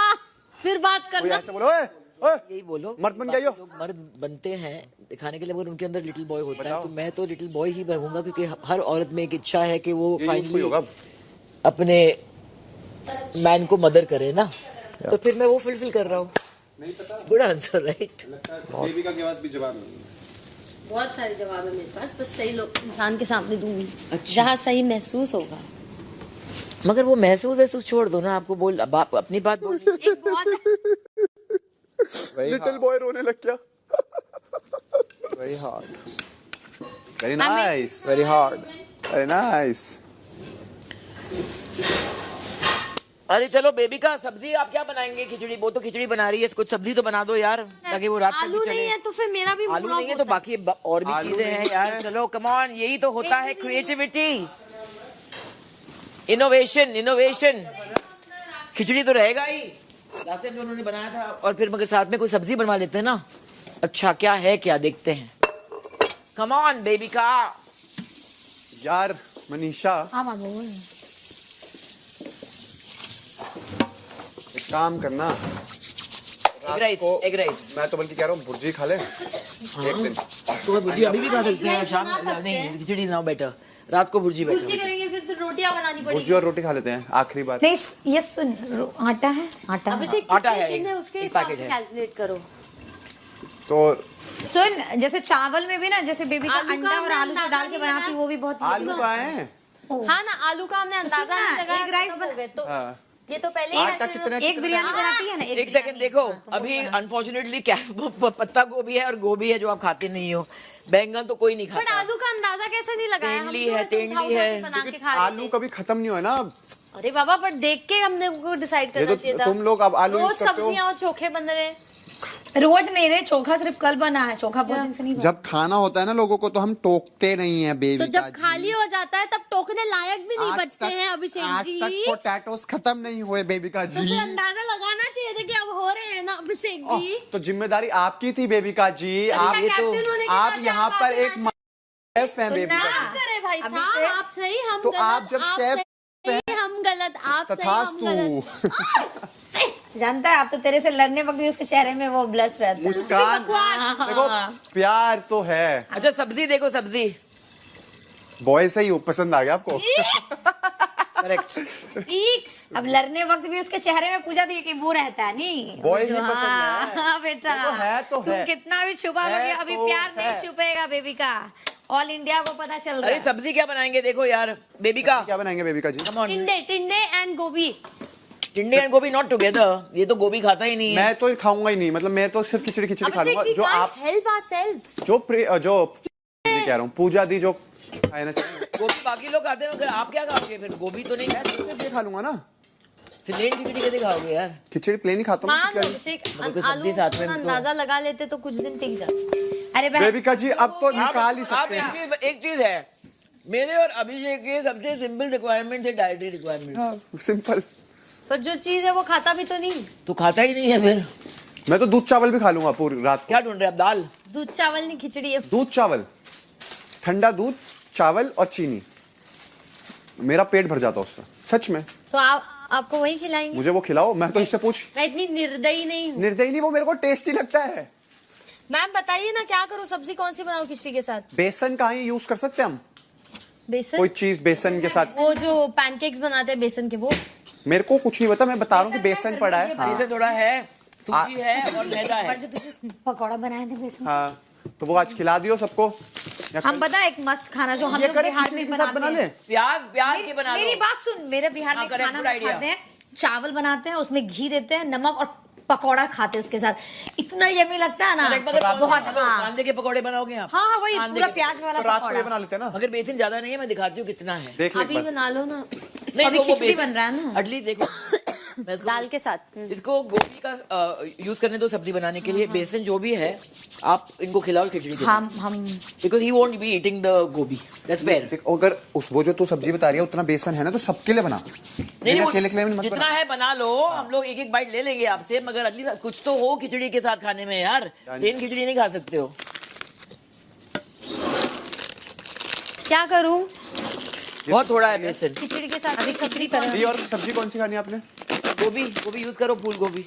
फिर बात कोई करना। ऐसे बोलो ओए ओए यही बोलो मर्द बन गई हो। लोग मर्द बनते हैं दिखाने के लिए, मगर उनके अंदर लिटिल बॉय होता है। तो मैं तो लिटिल बॉय ही रहूंगा, क्योंकि हर औरत में एक इच्छा है कि वो ये फाइनली होगा। अपने मैन को मदर करे ना। तो फिर मैं वो फुलफिल कर रहा हूँ। Good answer right. बेबी का के पास भी जवाब नहीं है। बहुत सारे जवाब है मेरे पास, बस सही लोग इंसान के सामने दूंगी अच्छा। जहाँ सही महसूस होगा। मगर वो महसूस छोड़ दो ना, आपको बोल अपनी बात बोल। एक बहुत लिटिल बॉय रोने लग गया। Very hard, very nice, very hard. Very nice. अरे चलो बेबी का सब्जी आप क्या बनाएंगे? खिचड़ी, वो तो खिचड़ी बना रही है, कुछ सब्जी तो बना दो यार, ताकि वो रात तक आलू भी नहीं चले। है तो फिर मेरा भी आलू मूड ऑफ नहीं है तो होता है। बाकी और भी आलू चीजें हैं नहीं यार। है। चलो कम ऑन, यही तो होता है क्रिएटिविटी, इनोवेशन। इनोवेशन खिचड़ी तो रहेगा ही, लास्ट टाइम जो उन्होंने बनाया था। और फिर मगर साथ में कोई सब्जी बनवा लेते हैं ना। अच्छा क्या है, क्या देखते हैं। कम ऑन बेबी का। यार मनीषा हाँ बाबू एक काम करना, एग राइस, एग राइस। मैं तो बल्कि कह रहा हूँ भुर्जी खा ले एक दिन। तो भुर्जी अभी भी खा सकते हैं, शाम नहीं खिचड़ी नाउ बेटर, रात को भुर्जी कुछ बेटर। ही करेंगे फिर रोटियां बनानी भुर्जी पड़ेगी। और रोटी खा लेते हैं आखिरी बार। नहीं ये सुन आटा है आटा अभिषेक आटा कितने है, दिन है उसके एक हिसाब पैकेट से है। कैलकुलेट करो। तो सुन, जैसे चावल में भी ना, जैसे बेबी का आलू का अंडा और हमने आलू से अंदाजा डाल के नहीं बनाती, लगाया। वो भी बहुत आलू का है। हाँ ना, आलू का हमने अंदाजा सुना, नहीं लगाया, एक राइस खत्म हो गए तो हाँ। ये तो पहले ही आटा है, कितने एक बिरयानी बनाती है ना, एक सेकंड देखो, अभी अनफॉर्चुनेटली क्या पत्ता गोभी है और गोभी है जो आप खाते नहीं हो। बैंगन तो कोई नहीं बट खाता। आलू का अंदाजा कैसे नहीं लगाया? हम तेंदली तो है, ऐसे तेंदली उठा-उठा है। के बना के क्योंकि खा रहे आलू थे। कभी खत्म नहीं हुआ ना अब। अरे बाबा, पर देख के हमने को डिसाइड ये करना तो चाहिए था। तुम लोग अब आलू रोज यूज करते हो। सब्जियां और चोखे बन रहे हैं। रोज नहीं रे, चोखा सिर्फ कल बना है, चोखा बहुत दिन से नहीं बना। जब खाना होता है ना लोगों को तो हम टोकते नहीं है बेबी तो जब खाली हो जाता है तब टोकने लायक भी नहीं बचते हैं अभिषेक आज जी। तक पोटैटोस खत्म नहीं हुए बेबी का तो जी। फिर अंदाजा लगाना चाहिए था कि अब हो रहे हैं ना अभिषेक जी। तो जिम्मेदारी आपकी थी बेबी का जी। अच्छा, आप ये तो कैप्टन होने के आप नाते यहाँ आप पर आगे एक शेफ हैं बेबी का माफ जी। करे भाई साहब, आप सही हम तो गलत। आप जब शेफ सही हम गलत, आप सही हम गलत। तथास्तु जानता है, आप तो तेरे से लड़ने वक्त भी उसके चेहरे में वो ब्लश रहता है। मुस्कान। देखो प्यार तो है। अच्छा सब्जी देखो, सब्जी बॉय से ही पसंद आ गया आपको। करेक्ट। ईक्स। अब लड़ने वक्त भी उसके चेहरे में पूजा दी कि वो रहता है नहीं। बॉय ही जो पसंद है। हाँ बेटा, देखो, है तो तुम है। कितना भी छुपा है लोगे, अभी तो प्यार नहीं है। छुपेगा बेबी का। ऑल इंडिया को पता चल रहा अरे है। सब्जी क्या बनाएंगे देखो यार बेबी का। क्या बनाएंगे बेबी का जी? Come on. टिंडे टिंडे एंड गोभी। टिंडे एंड गोभी नॉट टुगेदर, ये तो गोभी खाता ही नहीं है। मैं तो खाऊंगा ही नहीं, मतलब मैं तो सिर्फ खिचड़ी खिचड़ी खा अभिषेक लूंगा। वी जो कांट आप हेल्प आवरसेल्व्स। जो कह रहा हूँ पूजा दी जो खाए ना चाहिए, गोभी बाकी लोग खाते हैं, मगर आप क्या खाओगे फिर? गोभी तो नहीं खाते। सिर्फ ये खा लूंगा ना। प्लेन खिचड़ी कैसे खाओगे यार? खिचड़ी प्लेन ही खाता हूँ मैं मान लो खिचड़ी। अभिषेक, अगर कोई आलू सब्जी साथ में का तो- अंदाजा लगा लेते तो कुछ दिन टिक जाते। अरे बहन, बेबी का जी अब तो निकाल ही आप सकते हैं। एक चीज है, मेरे और अभिषेक के सबसे सिंपल रिक्वायरमेंट है डाइटरी रिक्वायरमेंट। हाँ, सिंपल। पर जो चीज है वो खाता भी तो नहीं। तो खाता ही नहीं है फिर। मैं तो दूध चावल भी खा लूंगा पूरी रात को। क्या ढूंढ रहे हैं आप? दाल? दूध चावल नहीं, खिचड़ी है। दूध चावल, ठंडा दूध चावल और चीनी, मेरा पेट भर जाता उससे सच में। तो आपको वही खिलाएंगे। मुझे वो खिलाओ, मैं तो इससे पूछ। मैं इतनी निर्दयी नहीं हूँ। निर्दयी नहीं, वो मेरे को टेस्टी लगता है। मैम बताइए ना क्या करूँ, सब्जी कौन सी बनाऊँ खिचड़ी के साथ? बेसन का ही यूज कर सकते हैं हम। बेसन कोई चीज बेसन के साथ। वो जो पैनकेक्स बनाते हैं बेसन के वो मेरे को कुछ नहीं पता, मैं बता रहा हूँ कि बेसन पड़ा है। हाँ, बेसन थोड़ा है, सूजी है और मैदा है। पर जो तुझे पकौड़ा बनाए थे बेसन हाँ, तो वो आज खिला दियो सबको। या हम पता है एक मस्त खाना जो हम ये लोग करें, बिहार खिचड़ी में के साथ बना बनाते ले। हैं। प्याज के बना मेरी लो। बात सुन, मेरे बिहार हाँ, में correct, खाना good idea। खाते हैं, चावल बनाते हैं, उसमें घी देते हैं, नमक और पकौड़ा खाते हैं उसके साथ, इतना यम्मी लगता है ना, बहुत। हाँ कांदे के पकौड़े बनाओगे आप? हाँ, वही कांदे पूरा के प्याज वाला तो रात को ये पकौड़ा। बना लेते हैं ना। मगर बेसन ज्यादा नहीं है, मैं दिखाती हूँ कितना है। देख ले अभी एक बार। बना लो ना नहीं अभी तो वो खिचड़ी बन रहा है ना। एटलीस्ट देखो मैं इसको- दाल के साथ इसको गोभी का यूज करने दो सब्जी बनाने के लिए। बेसन जो भी है आप इनको खिलाओ खिचड़ी के हम because he won't be eating the गोभी, दैट्स फेयर। देख, अगर उस वो जो तू सब्जी बता रही है उतना बेसन है ना, तो सबके लिए बना। नहीं वो अकेले के लिए मत जितना बना। है बना लो, हम लोग एक एक बाइट ले लेंगे आपसे, मगर एटलीस्ट कुछ तो हो खिचड़ी के साथ खाने में यार। प्लेन खिचड़ी नहीं खा सकते हो। क्या करूं? बहुत थोड़ा है बेसन। खिचड़ी के साथ अभी खिचड़ी कर ये और सब्जी कौन सी खानी है आपने? गोभी यूज करो, फूल गोभी,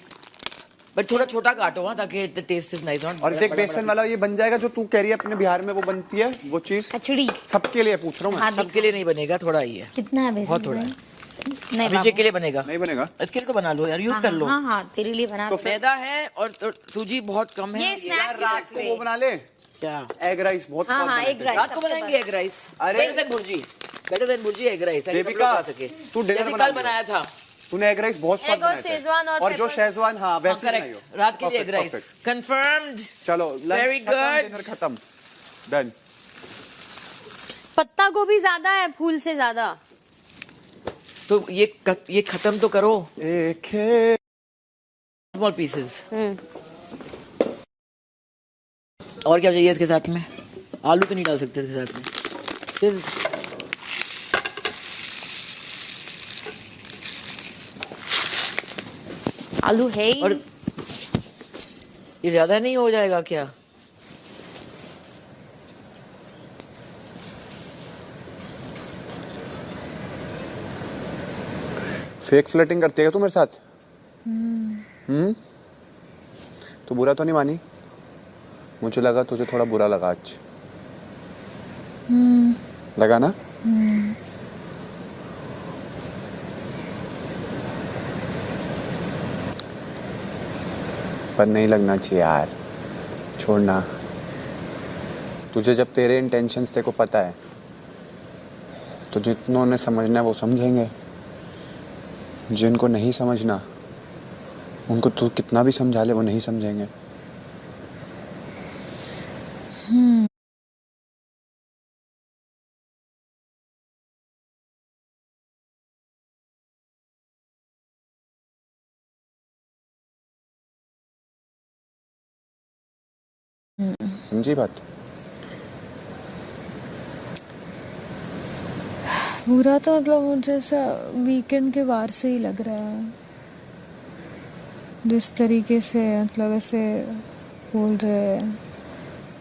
बट थोड़ा छोटा काटो हाँ, ताकि टेस्ट इज नाइस। और देख बेसन वाला ये बन जाएगा जो तू कह रही है अपने बिहार में वो बनती है वो चीज। खिचड़ी सबके लिए पूछ रहा हूँ मैं। हाँ, सबके लिए नहीं बनेगा, थोड़ा ही है, कितना है बेसन बहुत थोड़ा है। नहीं अभिषेक बाबू। के लिए बनेगा, नहीं बनेगा। इसके लिए तो बना लो यार, यूज कर लो। हाँ हाँ, तेरे लिए बना तो मैदा है और सूजी बहुत कम है। ये स्नैक्स भी रात रख को ले। वो बना ले, क्या एग राइस बहुत हाँ, स्वाद हाँ, बनाते एग हैं। राइस। रात को सबसे बनाएंगे एग राइस। अरे better than bhurji egg rice. Devika, तू dinner जैसे बना कल लियो। बनाया था। तूने एग राइस बहुत स्वाद एग और बनाए थे। शेजवान और जो पेपर। शेजवान, हाँ वैसे बनाइयो। करेक्ट, रात के लिए egg Perfect, rice perfect। Confirmed. चलो Very लंच खत्म, good। डिनर खत्म, डन। पत्ता गोभी ज्यादा है फूल से ज्यादा। तो ये खत्म तो करो, एक है स्मॉल पीसेस। और क्या चाहिए इसके साथ में? आलू तो नहीं डाल सकते इसके साथ में। आलू है ही और ये ज्यादा नहीं हो जाएगा क्या? फेक फ्लर्टिंग करती है क्या तू मेरे साथ? तो बुरा तो नहीं मानी? मुझे लगा तुझे थोड़ा बुरा लगा आज। लगा ना? पर नहीं लगना चाहिए यार, छोड़ना। तुझे जब तेरे इंटेंशंस तेरे को पता है तो जितनों ने समझना है वो समझेंगे, जिनको नहीं समझना उनको तू कितना भी समझा ले वो नहीं समझेंगे। समझी बात? बुरा तो मतलब मुझे ऐसा वीकेंड के वार से ही लग रहा है, जिस तरीके से मतलब ऐसे बोल रहे हैं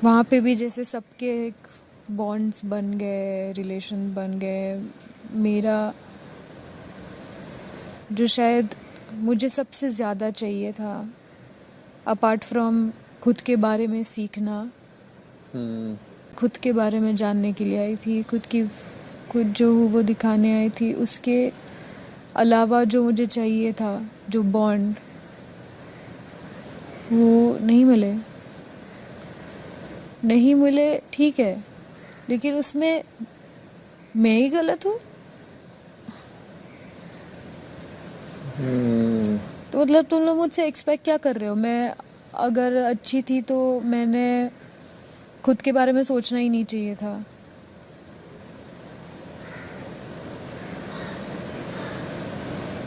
वहाँ पे भी, जैसे सबके एक बॉन्ड्स बन गए, रिलेशन बन गए। मेरा जो शायद मुझे सबसे ज़्यादा चाहिए था, अपार्ट फ्रॉम खुद के बारे में सीखना, खुद के बारे में जानने के लिए आई थी, खुद जो हूँ वो दिखाने आई थी, उसके अलावा जो मुझे चाहिए था, जो बॉन्ड, वो नहीं मिले। ठीक है, लेकिन उसमें मैं ही गलत हूँ। तो मतलब तुम लोग मुझसे एक्सपेक्ट क्या कर रहे हो? मैं अगर अच्छी थी तो मैंने खुद के बारे में सोचना ही नहीं चाहिए था।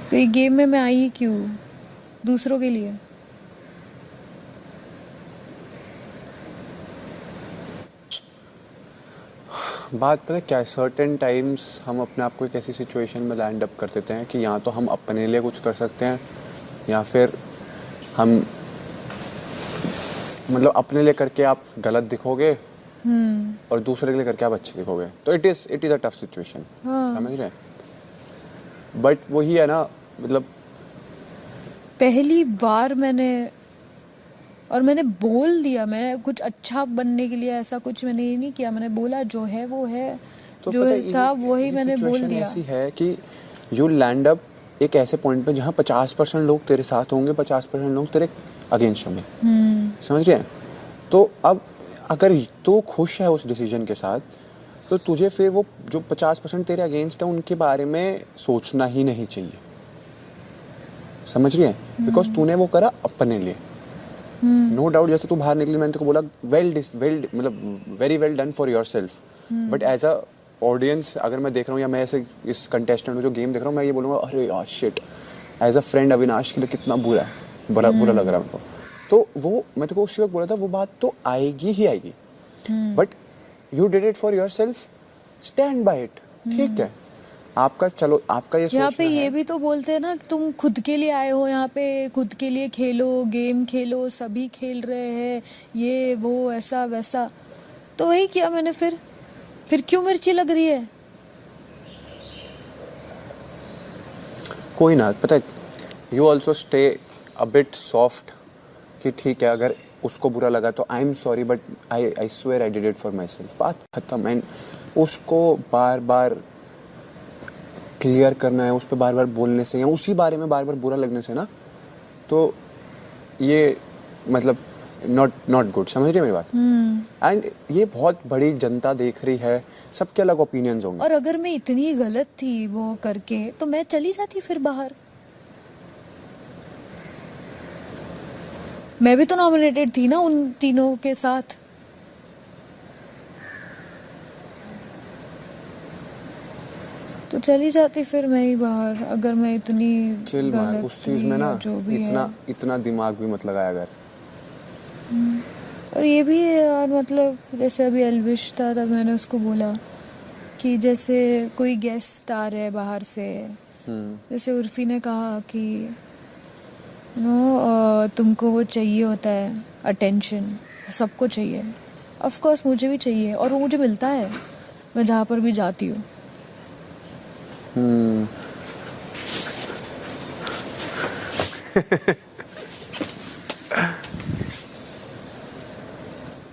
तो ये गेम में मैं आई क्यों? दूसरों के लिए। बात पता है क्या है, सर्टेन टाइम्स हम अपने आप को एक ऐसी सिचुएशन में लैंड अप कर देते हैं कि या तो हम अपने लिए कुछ कर सकते हैं या फिर हम मतलब अपने लिए करके आप गलत दिखोगे और दूसरे के लिए करके आप अच्छे दिखोगे। तो it is a tough situation, समझ रहे हैं? बट वही है ना, मतलब पहली बार मैंने बोल दिया, मैंने कुछ अच्छा बनने के लिए ऐसा कुछ मैंने ये नहीं किया। मैंने बोला जो है वो है, तो जो पता है, था ये- वही ये मैंने बोल situation दिया। ऐसी है कि यू लैंड अप एक ऐसे पॉइंट पे जहाँ 50% लोग तेरे साथ होंगे, 50% लोग तेरे अगेंस्ट होंगे। समझ रहे हैं? तो अब अगर तू खुश है उस डिसीजन के साथ, तो तुझे फिर वो जो 50% तेरे अगेंस्ट है उनके बारे में सोचना ही नहीं चाहिए। समझ रही है? बिकॉज तूने वो करा अपने लिए। नो डाउट, जैसे तू बाहर निकली, मैंने तेको बोला वेल मतलब very well done for yourself, but as a audience अगर मैं देख रहा हूँ या मैं ऐसे इस कंटेस्टेंट जो गेम देख रहा हूँ, मैं ये बोलूँगा अरे यार shit, as a friend Avinash के लिए कितना बुरा बुरा लग रहा है मेरे को। तो वो मैं तेको उसी वक्त बोला था, वो बात तो आएगी ही आएगी, but you did it for your self, stand by it. ठीक है, आपका चलो आपका ये यहाँ सोचना पे ये है। भी तो बोलते हैं ना, तुम खुद के लिए आए हो यहाँ पे, खुद के लिए खेलो, गेम खेलो, सभी खेल रहे हैं, ये वो ऐसा वैसा। तो वही किया मैंने। फिर क्यों मिर्ची लग रही है? कोई ना, पता है, you also stay a bit soft कि ठीक है, अगर उसको बुरा लगा तो I am sorry, but I swear I did it for my self. बात खत्म। एंड उसको बार बार क्लियर करना है, उस पर बार बार बोलने से या उसी बारे में बार बार बुरा लगने से ना, तो ये मतलब नॉट गुड। समझ रही है मेरी बात? एंड ये बहुत बड़ी जनता देख रही है, सबके अलग ओपिनियंस होंगे। और अगर मैं इतनी गलत थी वो करके, तो मैं चली जाती फिर बाहर। मैं भी तो नॉमिनेटेड थी ना उन तीनों के साथ। तो चली जाती फिर मैं ही बाहर, अगर मैं इतनी चिल मार, गलत उस चीज थी में ना या जो भी इतना दिमाग भी मत लगाया कर। और ये भी है यार, मतलब जैसे अभी एल्विश था, तब मैंने उसको बोला कि जैसे कोई गेस्ट आ रहे हैं बाहर से, जैसे उर्फी ने कहा कि तुमको वो चाहिए होता है अटेंशन, सबको चाहिए। ऑफ कोर्स मुझे भी चाहिए, और वो मुझे मिलता है, मैं जहाँ पर भी जाती हूँ।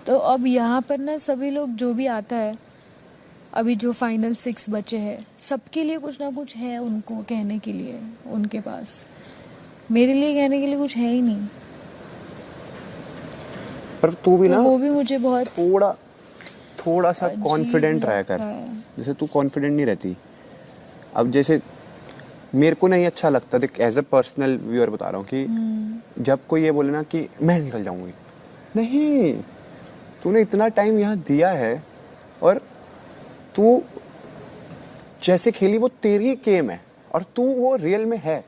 तो अब यहाँ पर ना सभी लोग जो भी आता है, अभी जो फाइनल 6 बचे हैं, सबके लिए कुछ ना कुछ है उनको कहने के लिए उनके पास। मेरे लिए कहने के लिए कुछ है ही नहीं। पर तू भी तो ना वो भी मुझे बहुत थोड़ा सा अजीब कॉन्फिडेंट रहा कर। लगता है। जैसे तू कॉन्फिडेंट नहीं रहती। अब जैसे मेरे को नहीं अच्छा लगता, देख एज अ पर्सनल व्यूअर बता रहा हूँ कि जब कोई ये बोले ना कि मैं निकल जाऊंगी, नहीं, तूने इतना टाइम यहाँ दिया है और तू जैसे खेली वो तेरी गेम है और तू वो रियल में है,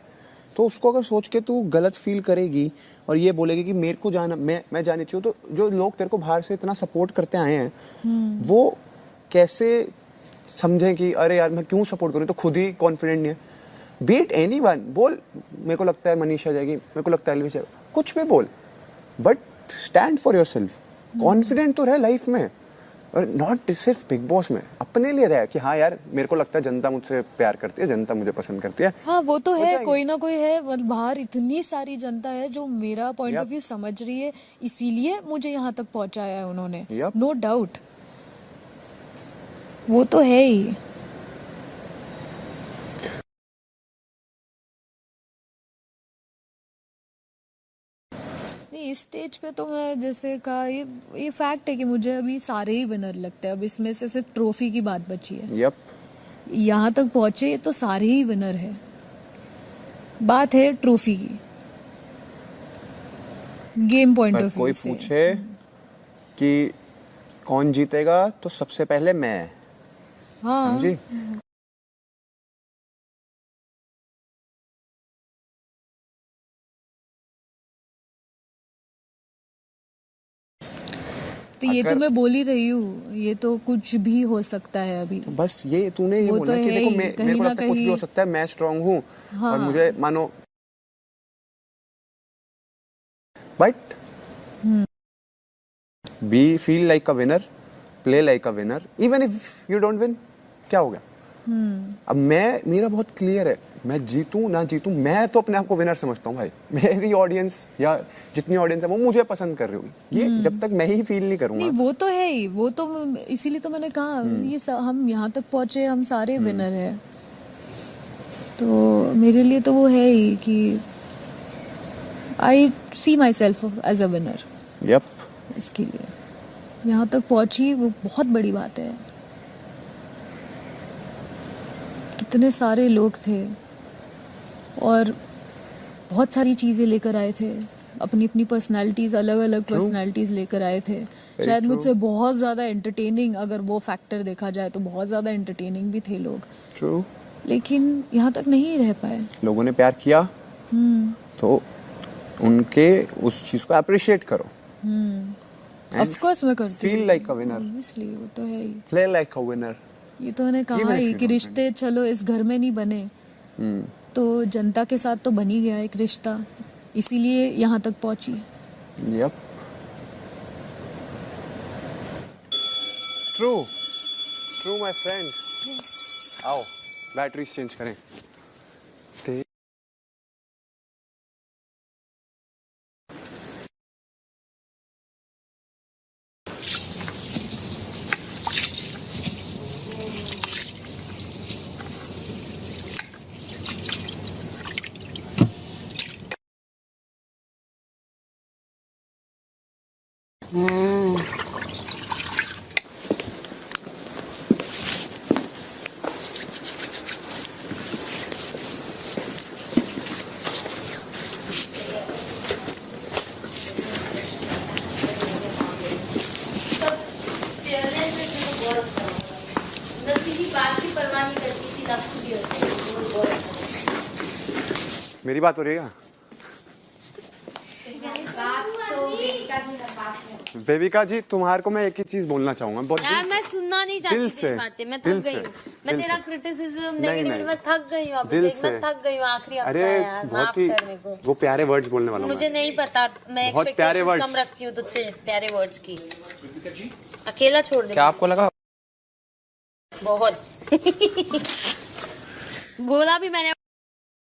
तो उसको अगर सोच के तू गलत फील करेगी और ये बोलेगी कि मेरे को जाना, मैं जानी चाहिए, तो जो लोग तेरे को बाहर से इतना सपोर्ट करते आए हैं वो कैसे समझें कि अरे यार मैं क्यों सपोर्ट करूँ, तो खुद ही कॉन्फिडेंट नहीं है। बीट एनीवन, बोल मेरे को लगता है मनीषा जाएगी, मेरे को लगता है एल्विश जाएगा, कुछ भी बोल, but stand for yourself. Confident तो रहे लाइफ में, और नॉट सिर्फ बिग बॉस में, अपने लिए रहे कि हाँ यार मेरे को लगता है जनता मुझसे प्यार करती है, जनता मुझे पसंद करती है। हाँ वो तो हो है, जाएगी। कोई ना कोई है, मतलब बाहर इतनी सारी जनता है जो मेरा पॉइंट ऑफ Yup. व्यू समझ रही है, इसीलिए मुझे यहाँ तक पहुँचाया है उन्होंने। Yup. नो डाउट, वो तो है ही। नहीं, इस स्टेज पे तो मैं जैसे कहा, ये फैक्ट है कि मुझे अभी सारे ही विनर लगते हैं। अब इसमें से सिर्फ ट्रॉफी की बात बची है। यप, यहाँ तक पहुँचे तो सारे ही विनर है। बात है ट्रॉफी की, गेम पॉइंट पर ऑफ व्यू कोई से। पूछे कि कौन जीतेगा तो सबसे पहले मैं, हाँ समझी? तो ये तो अगर- मैं बोल ही रही हूँ, ये तो कुछ भी हो सकता है अभी। तो बस ये तूने ये वो बोला तो कि है देखो ही, मेरे कहीं को ना लगता है कुछ भी कहीं। हो सकता है, मैं स्ट्रांग हूँ हाँ। और मुझे मानो, but be feel like a winner, play like a winner, even if you don't win, क्या हो गया? अब मेरा बहुत क्लियर है, मैं जीतूं ना जीतूं, मैं तो अपने आप को विनर समझता हूँ भाई। मेरी ऑडियंस या जितनी ऑडियंस है वो मुझे पसंद कर रही होगी, ये जब तक मैं ही फील नहीं करूंगा। नहीं, वो तो है ही, वो तो इसीलिए तो मैंने कहा हम यहाँ तक पहुंचे, हम सारे विनर हैं। तो मेरे लिए तो वो है ही कि I see myself as a winner. Yup. इसके लिए यहाँ तक पहुंची, वो बहुत बड़ी बात है। कितने सारे लोग थे और बहुत सारी चीज़ें लेकर आए थे, अपनी अपनी पर्सनालिटीज़, अलग अलग पर्सनालिटीज़ लेकर आए थे। शायद मुझसे बहुत ज़्यादा एंटरटेनिंग, अगर वो फैक्टर देखा जाए तो बहुत ज़्यादा एंटरटेनिंग भी थे लोग। ट्रू। लेकिन यहाँ तक नहीं रह पाए। लोगों ने प्यार किया तो उनके उस चीज को अप्रिशिएट करो। ऑफ कोर्स मैं करती हूँ। Feel like a winner, obviously, वो तो है ही। Play like a winner. ये तो मैंने कहा Even if ही you कि don't रिश्ते चलो इस घर में नहीं बने तो जनता के साथ तो बन ही गया एक रिश्ता, इसीलिए यहाँ तक पहुंची। Yup. True true my friend. आओ बैटरी चेंज करें। किसी बात की परवाह नहीं करती, सीधा स्टूडियो से। मेरी बात हो रही है बात तो वेदिका की बात है। वेविका जी, तुम्हारे को मैं एक ही चीज बोलना चाहूंगा बहुत यार मैं सुनना नहीं चाहती दिल तेरी से, बातें, मैं दिल थक गई से, हूँ। मैं दिल तेरा से। क्रिटिसिज्म नहीं, नेगेटिव में थक गई हूँ। दिल अभिषेक से। मैं थक गई हूँ। आखिरी हफ्ता अरे है यार, बहुत माफ ही कर मेरे को। वो प्यारे वर्ड्स बोलने वाला हूँ मुझे मैं। नहीं पता, मैं बहुत प्यारे एक्सपेक्टेशंस words। कम रखती हूँ तुझसे प्यारे वर्ड्स की। अकेला छोड़ दे। क्या आपको लगा? बहुत बोला भी मैंने।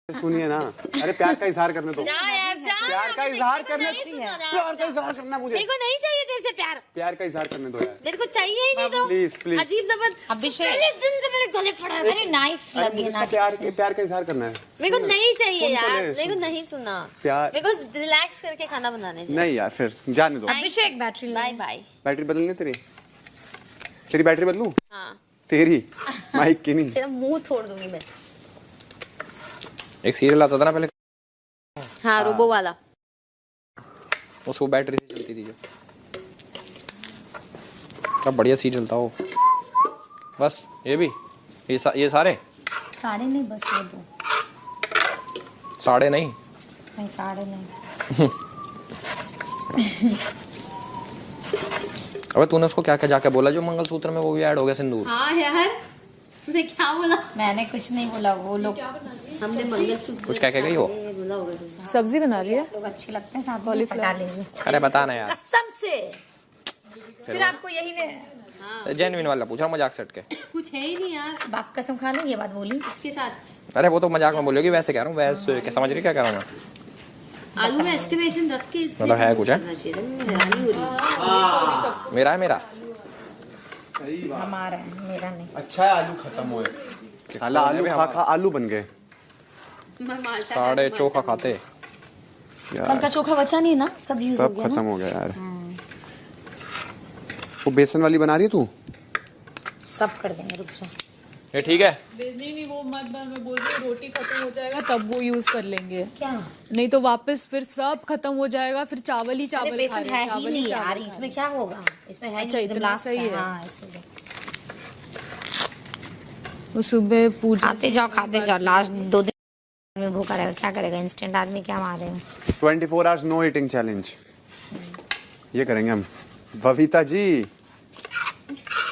सुनिए ना, अरे प्यार का इजहार करने दो। जा यार जा। प्यार का अभिषेक, इजहार मेरे को करने नहीं सुनना, जा, प्यार का जा। इजहार करना मुझे। मेरे को नहीं चाहिए तेरे से प्यार। प्यार का इजहार करने दो यार। मेरे को चाहिए ही नहीं तो। Please please. अजीब जबरदस्त। अभिषेक। पहले दिन से मेरे गले पड़ा है। अरे नाइफ अरे लगी मुझे है इसका नाटक प्यार से। का इजहार करना है। मेरे को नहीं चाहिए सुन तो यार, ले, मेरे को सुन। नहीं सुनना। प्यार- मेरे को रिलैक्स करके खाना बनाने दे। नहीं यार, फिर जाने दो। अभिषेक बैटरी बाय बाय। बैटरी बदलनी तेरी? तेरी बैटरी बदलूं? हाँ तेरी माइक की नहीं। तेरा मुंह तोड़ दूंगी मैं। एक सीरियल आता था ना पहले, हाँ रोबो वाला। उसको बैटरी से चलती थी जो, क्या बढ़िया सीरियल था वो। बस ये भी ये सारे साढ़े नहीं, बस वो दो। साढ़े नहीं, नहीं साढ़े नहीं। अबे तूने उसको क्या क्या जाके बोला जो मंगलसूत्र में वो भी ऐड हो गया सिंदूर? हाँ यार तूने क्या बोला? मैंने कुछ नहीं बोला, वो लोग हमने मंगलसूत्र कुछ क्या कह गई हो? बोला होगा। सब्जी बना रही है। लोग अच्छे लगते हैं, साथ में पटा लीजिए। अरे बता ना यार, कसम से फिर आपको यही ने जेन्युइन वाला पूछ रहा हूं, मजाक सेट के। कुछ है ही नहीं यार। बाप कसम खा लो, ये बात बोली। इसके साथ अरे वो तो मजाक में बोलोगी, वैसे कह रहा हूँ, वैसे क्या समझ रही क्या कह रहा हूँ मैं? आलू में एस्टिमेशन रख के मतलब है कुछ है? हैरानी हो रही है। मेरा है मेरा। हमारा है, मेरा नहीं। अच्छा है आलू खत्म हुए। साला आलू खा खा आलू बन गए मैं माल्टा साढ़े चोखा खाते। कल का चोखा बचा नहीं ना, सब यूज हो सब गया खत्म ना। हो गया यार। वो बेसन वाली बना रही है तू? सब कर देंगे, रुक जा। ये ठीक है? नहीं वो मत, मैं बोल रही हूँ रोटी खत्म हो जाएगा तब वो यूज कर लेंगे। क्या? नहीं तो वापस फिर सब खत्म हो जाएगा, फिर चावल ही अरे चावल खा बेसन रहे, है ही चावल नहीं चावल यार, खा इसमें क्या होगा? इसमें है अच्छा, नहीं, एकदम इतना लास्ट सही है। हाँ इसलिए। रहे। वो सुबह पूजा खाते जाओ, लास्ट 2 दिन में भूखा रहेगा, क्या करेगा? इंस्टेंट आदमी क्या मारेगा? 24 आवर्स नो ईटिंग चैलेंज ये करेंगे हम। बबीता जी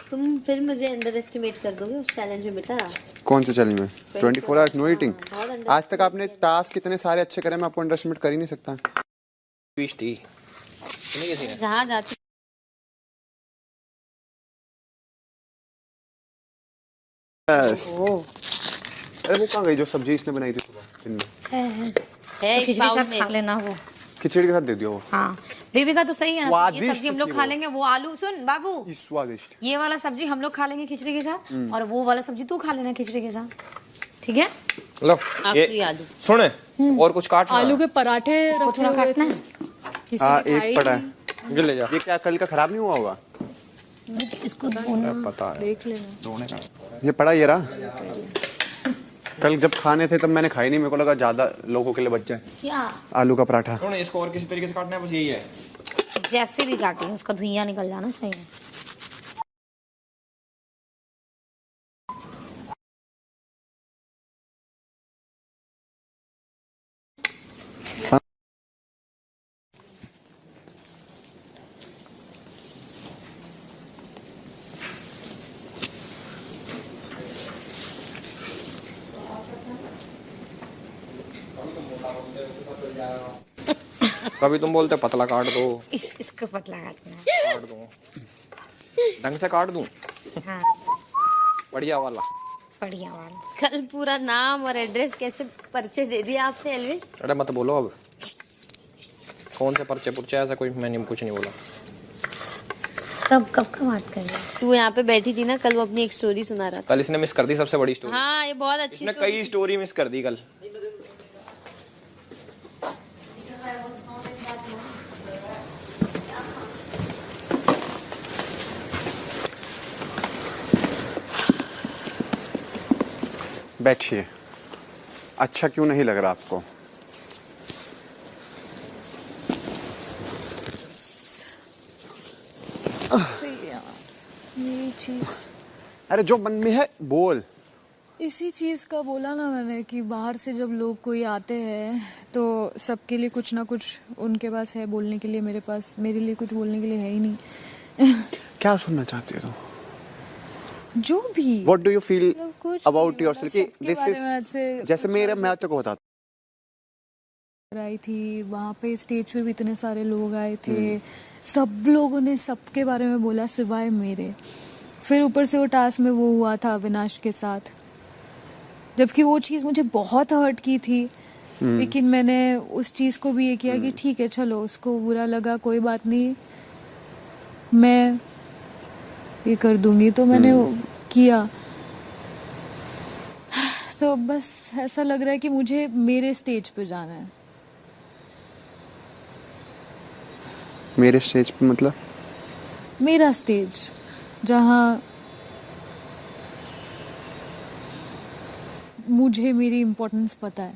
तुम फिर मुझे अंडर एस्टिमेट कर दोगे उस चैलेंज में बेटा। कौन से चैलेंज में? 24 आवर्स नो ईटिंग। बहुत under- आज तक आपने टास्क कितने सारे अच्छे करे, मैं आपको अंडरएस्टिमेट कर ही नहीं सकता। स्पीच थी सुनी किसी ने? जहाँ जाती अरे वो कहाँ गई जो सब्जी इसने बनाई थी सुबह दिन में? है खिचड़ी बाउल साथ में। खा लेना वो। खिचड़ी के साथ दे दियो वो। हाँ बेबी का तो सही है ना, ये स्वादिष्ट सब्जी हम लोग थी खा वो। लेंगे, वो आलू सुन बाबू, ई स्वादिष्ट। ये वाला सब्जी हम लोग खा लेंगे खिचड़ी के साथ, और वो वाला सब्जी तू खा लेना खिचड़ी के साथ, ठीक है? लो आखिरी ये आलू। सुने और कुछ काट आलू के पराठे इसको रखे थोड़ा हुए काटना थे, है। किसी हाँ ने खाए एक पड़ा ही है। ये ले जा ये क्या कल का खराब नहीं हुआ होगा? इसको धोना। पता है देख लेना। ये पड़ा ये रहा। कल जब खाने थे तब मैंने खाई नहीं, मेरे को लगा ज्यादा लोगों के लिए बच जाए। क्या आलू का पराठा। सुन इसको और किसी तरीके से काटना है, बस यही है। जैसे भी काटी उसका धुइयां निकल जाना चाहिए। कभी तुम बोलते पतला काट दो, इसको पतला काटना है। काट दूं, ढंग से काट दूं, हाँ बढ़िया वाला। बढ़िया वाला। कल पूरा नाम और एड्रेस कैसे परिचय दे दिया आपने एल्विश। अरे मत बोलो अब, कौन से पर्चे पुर्चे ऐसा कोई, मैंने कुछ नहीं बोला। कब कब का बात कर रहे हैं? तू यहाँ पे बैठी थी ना कल, वो अपनी एक स्टोरी सुना रहा था। कल इसने मिस कर दी सबसे बड़ी स्टोरी। हाँ ये बहुत अच्छी इसने स्टोरी कई स्टोरी मिस कर दी कल। बैठिए। अच्छा क्यों नहीं लग रहा आपको? सही है यार, यही चीज, अरे जो मन में है बोल। इसी चीज का बोला ना मैंने कि बाहर से जब लोग कोई आते हैं तो सबके लिए कुछ ना कुछ उनके पास है बोलने के लिए, मेरे पास मेरे लिए कुछ बोलने के लिए है ही नहीं। क्या सुनना चाहती हो तुम? जो भी What do you feel मतलब कुछ about भी, yourself? मतलब कि सबके this बारे is में आज से जैसे कुछ मेरे आज मैं तेरे को बताता आई थी वहाँ पे, स्टेज पे भी इतने सारे लोग आए थे, सब लोगों ने सबके बारे में बोला सिवाय मेरे। फिर ऊपर से वो टास्क में वो हुआ था अविनाश के साथ, जबकि वो चीज़ मुझे बहुत हर्ट की थी, लेकिन मैंने उस चीज़ को भी ये किया कि ठीक है चलो, उसको बुरा लगा कोई बात नहीं, मैं ये कर दूंगी, तो मैंने वो किया। तो बस ऐसा लग रहा है कि मुझे मेरे स्टेज पे जाना है। मेरे स्टेज पे मतलब मेरा स्टेज जहाँ मुझे मेरी इम्पोर्टेंस पता है,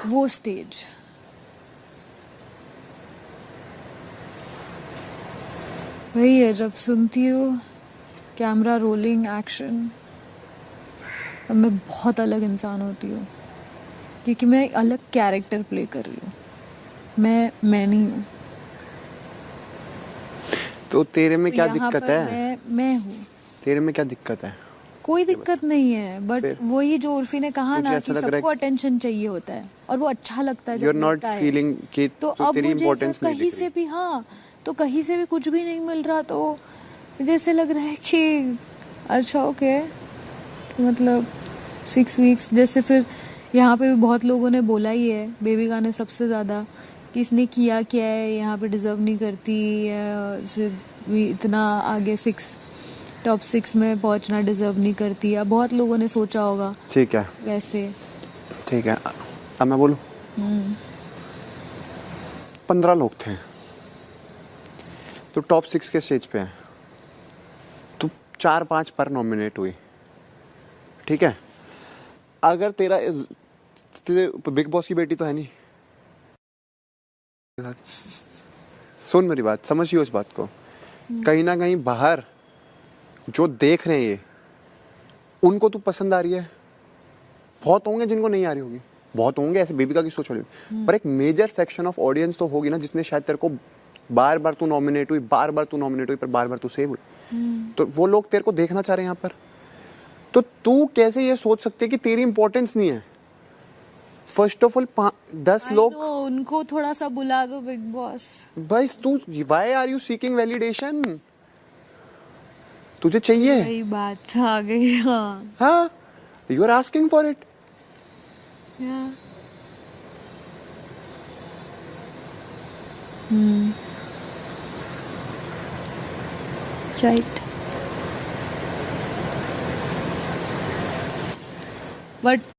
वो स्टेज। वही है जब सुनती हूँ कैमरा रोलिंग एक्शन, अब मैं बहुत अलग इंसान होती हूँ, क्योंकि मैं एक अलग कैरेक्टर प्ले कर रही हूँ, मैं नहीं हूँ। तो तेरे में तो क्या यहाँ दिक्कत पर है? मैं हूँ, तेरे में क्या दिक्कत है? कोई दिक्कत नहीं है, बट फिर? वही जो उर्फी ने कहा मुझे ना ऐसा कि लग रहा है सबको अटेंशन चाहिए होता है और वो अच्छा लगता है यू आर जब नॉट मिलता है। फीलिंग कि तो तो अब तेरी मुझे ऐसा इम्पोर्टेंस नहीं कहीं दिख से रही। भी, हाँ तो कहीं से भी कुछ भी नहीं मिल रहा, तो मुझे ऐसे लग रहा है कि अच्छा ओके, मतलब 6 वीक्स जैसे। फिर यहाँ पे भी बहुत लोगों ने बोला ही है, बेबी का ने सबसे ज़्यादा, कि इसने किया क्या है, यहाँ पे डिज़र्व नहीं करती, सिर्फ इतना आगे टॉप 6 में पहुँचना डिज़र्व नहीं करती, या बहुत लोगों ने सोचा होगा ठीक है वैसे। ठीक है, अब मैं बोलूं। 15 लोग थे, तो टॉप 6 के स्टेज पे हैं, तो 4-5 पर नॉमिनेट हुई, ठीक है। अगर तेरे बिग बॉस की बेटी तो है नहीं, सुन मेरी बात, समझिए उस बात को। कहीं ना कहीं बाहर जो देख रहे हैं ये, उनको तू पसंद आ रही है। बहुत होंगे जिनको नहीं आ रही होगी, बहुत होंगे ऐसे, बेबी का की सोच होगी, पर एक मेजर सेक्शन ऑफ ऑडियंस तो होगी ना जिसने शायद तेरे को बार बार तू नॉमिनेट हुई, पर बार बार तू सेव हुई, तो वो लोग तेरे को देखना चाह रहे हैं यहाँ पर। तो तू कैसे ये सोच सकते कि तेरी इंपॉर्टेंस नहीं है? फर्स्ट ऑफ ऑल 10 लोग, उनको थोड़ा सा बुला दो बिग बॉस। बस तू, why are you seeking validation? तुझे चाहिए वही बात आ गई. हाँ. हाँ you are asking for it. Yeah. Right. But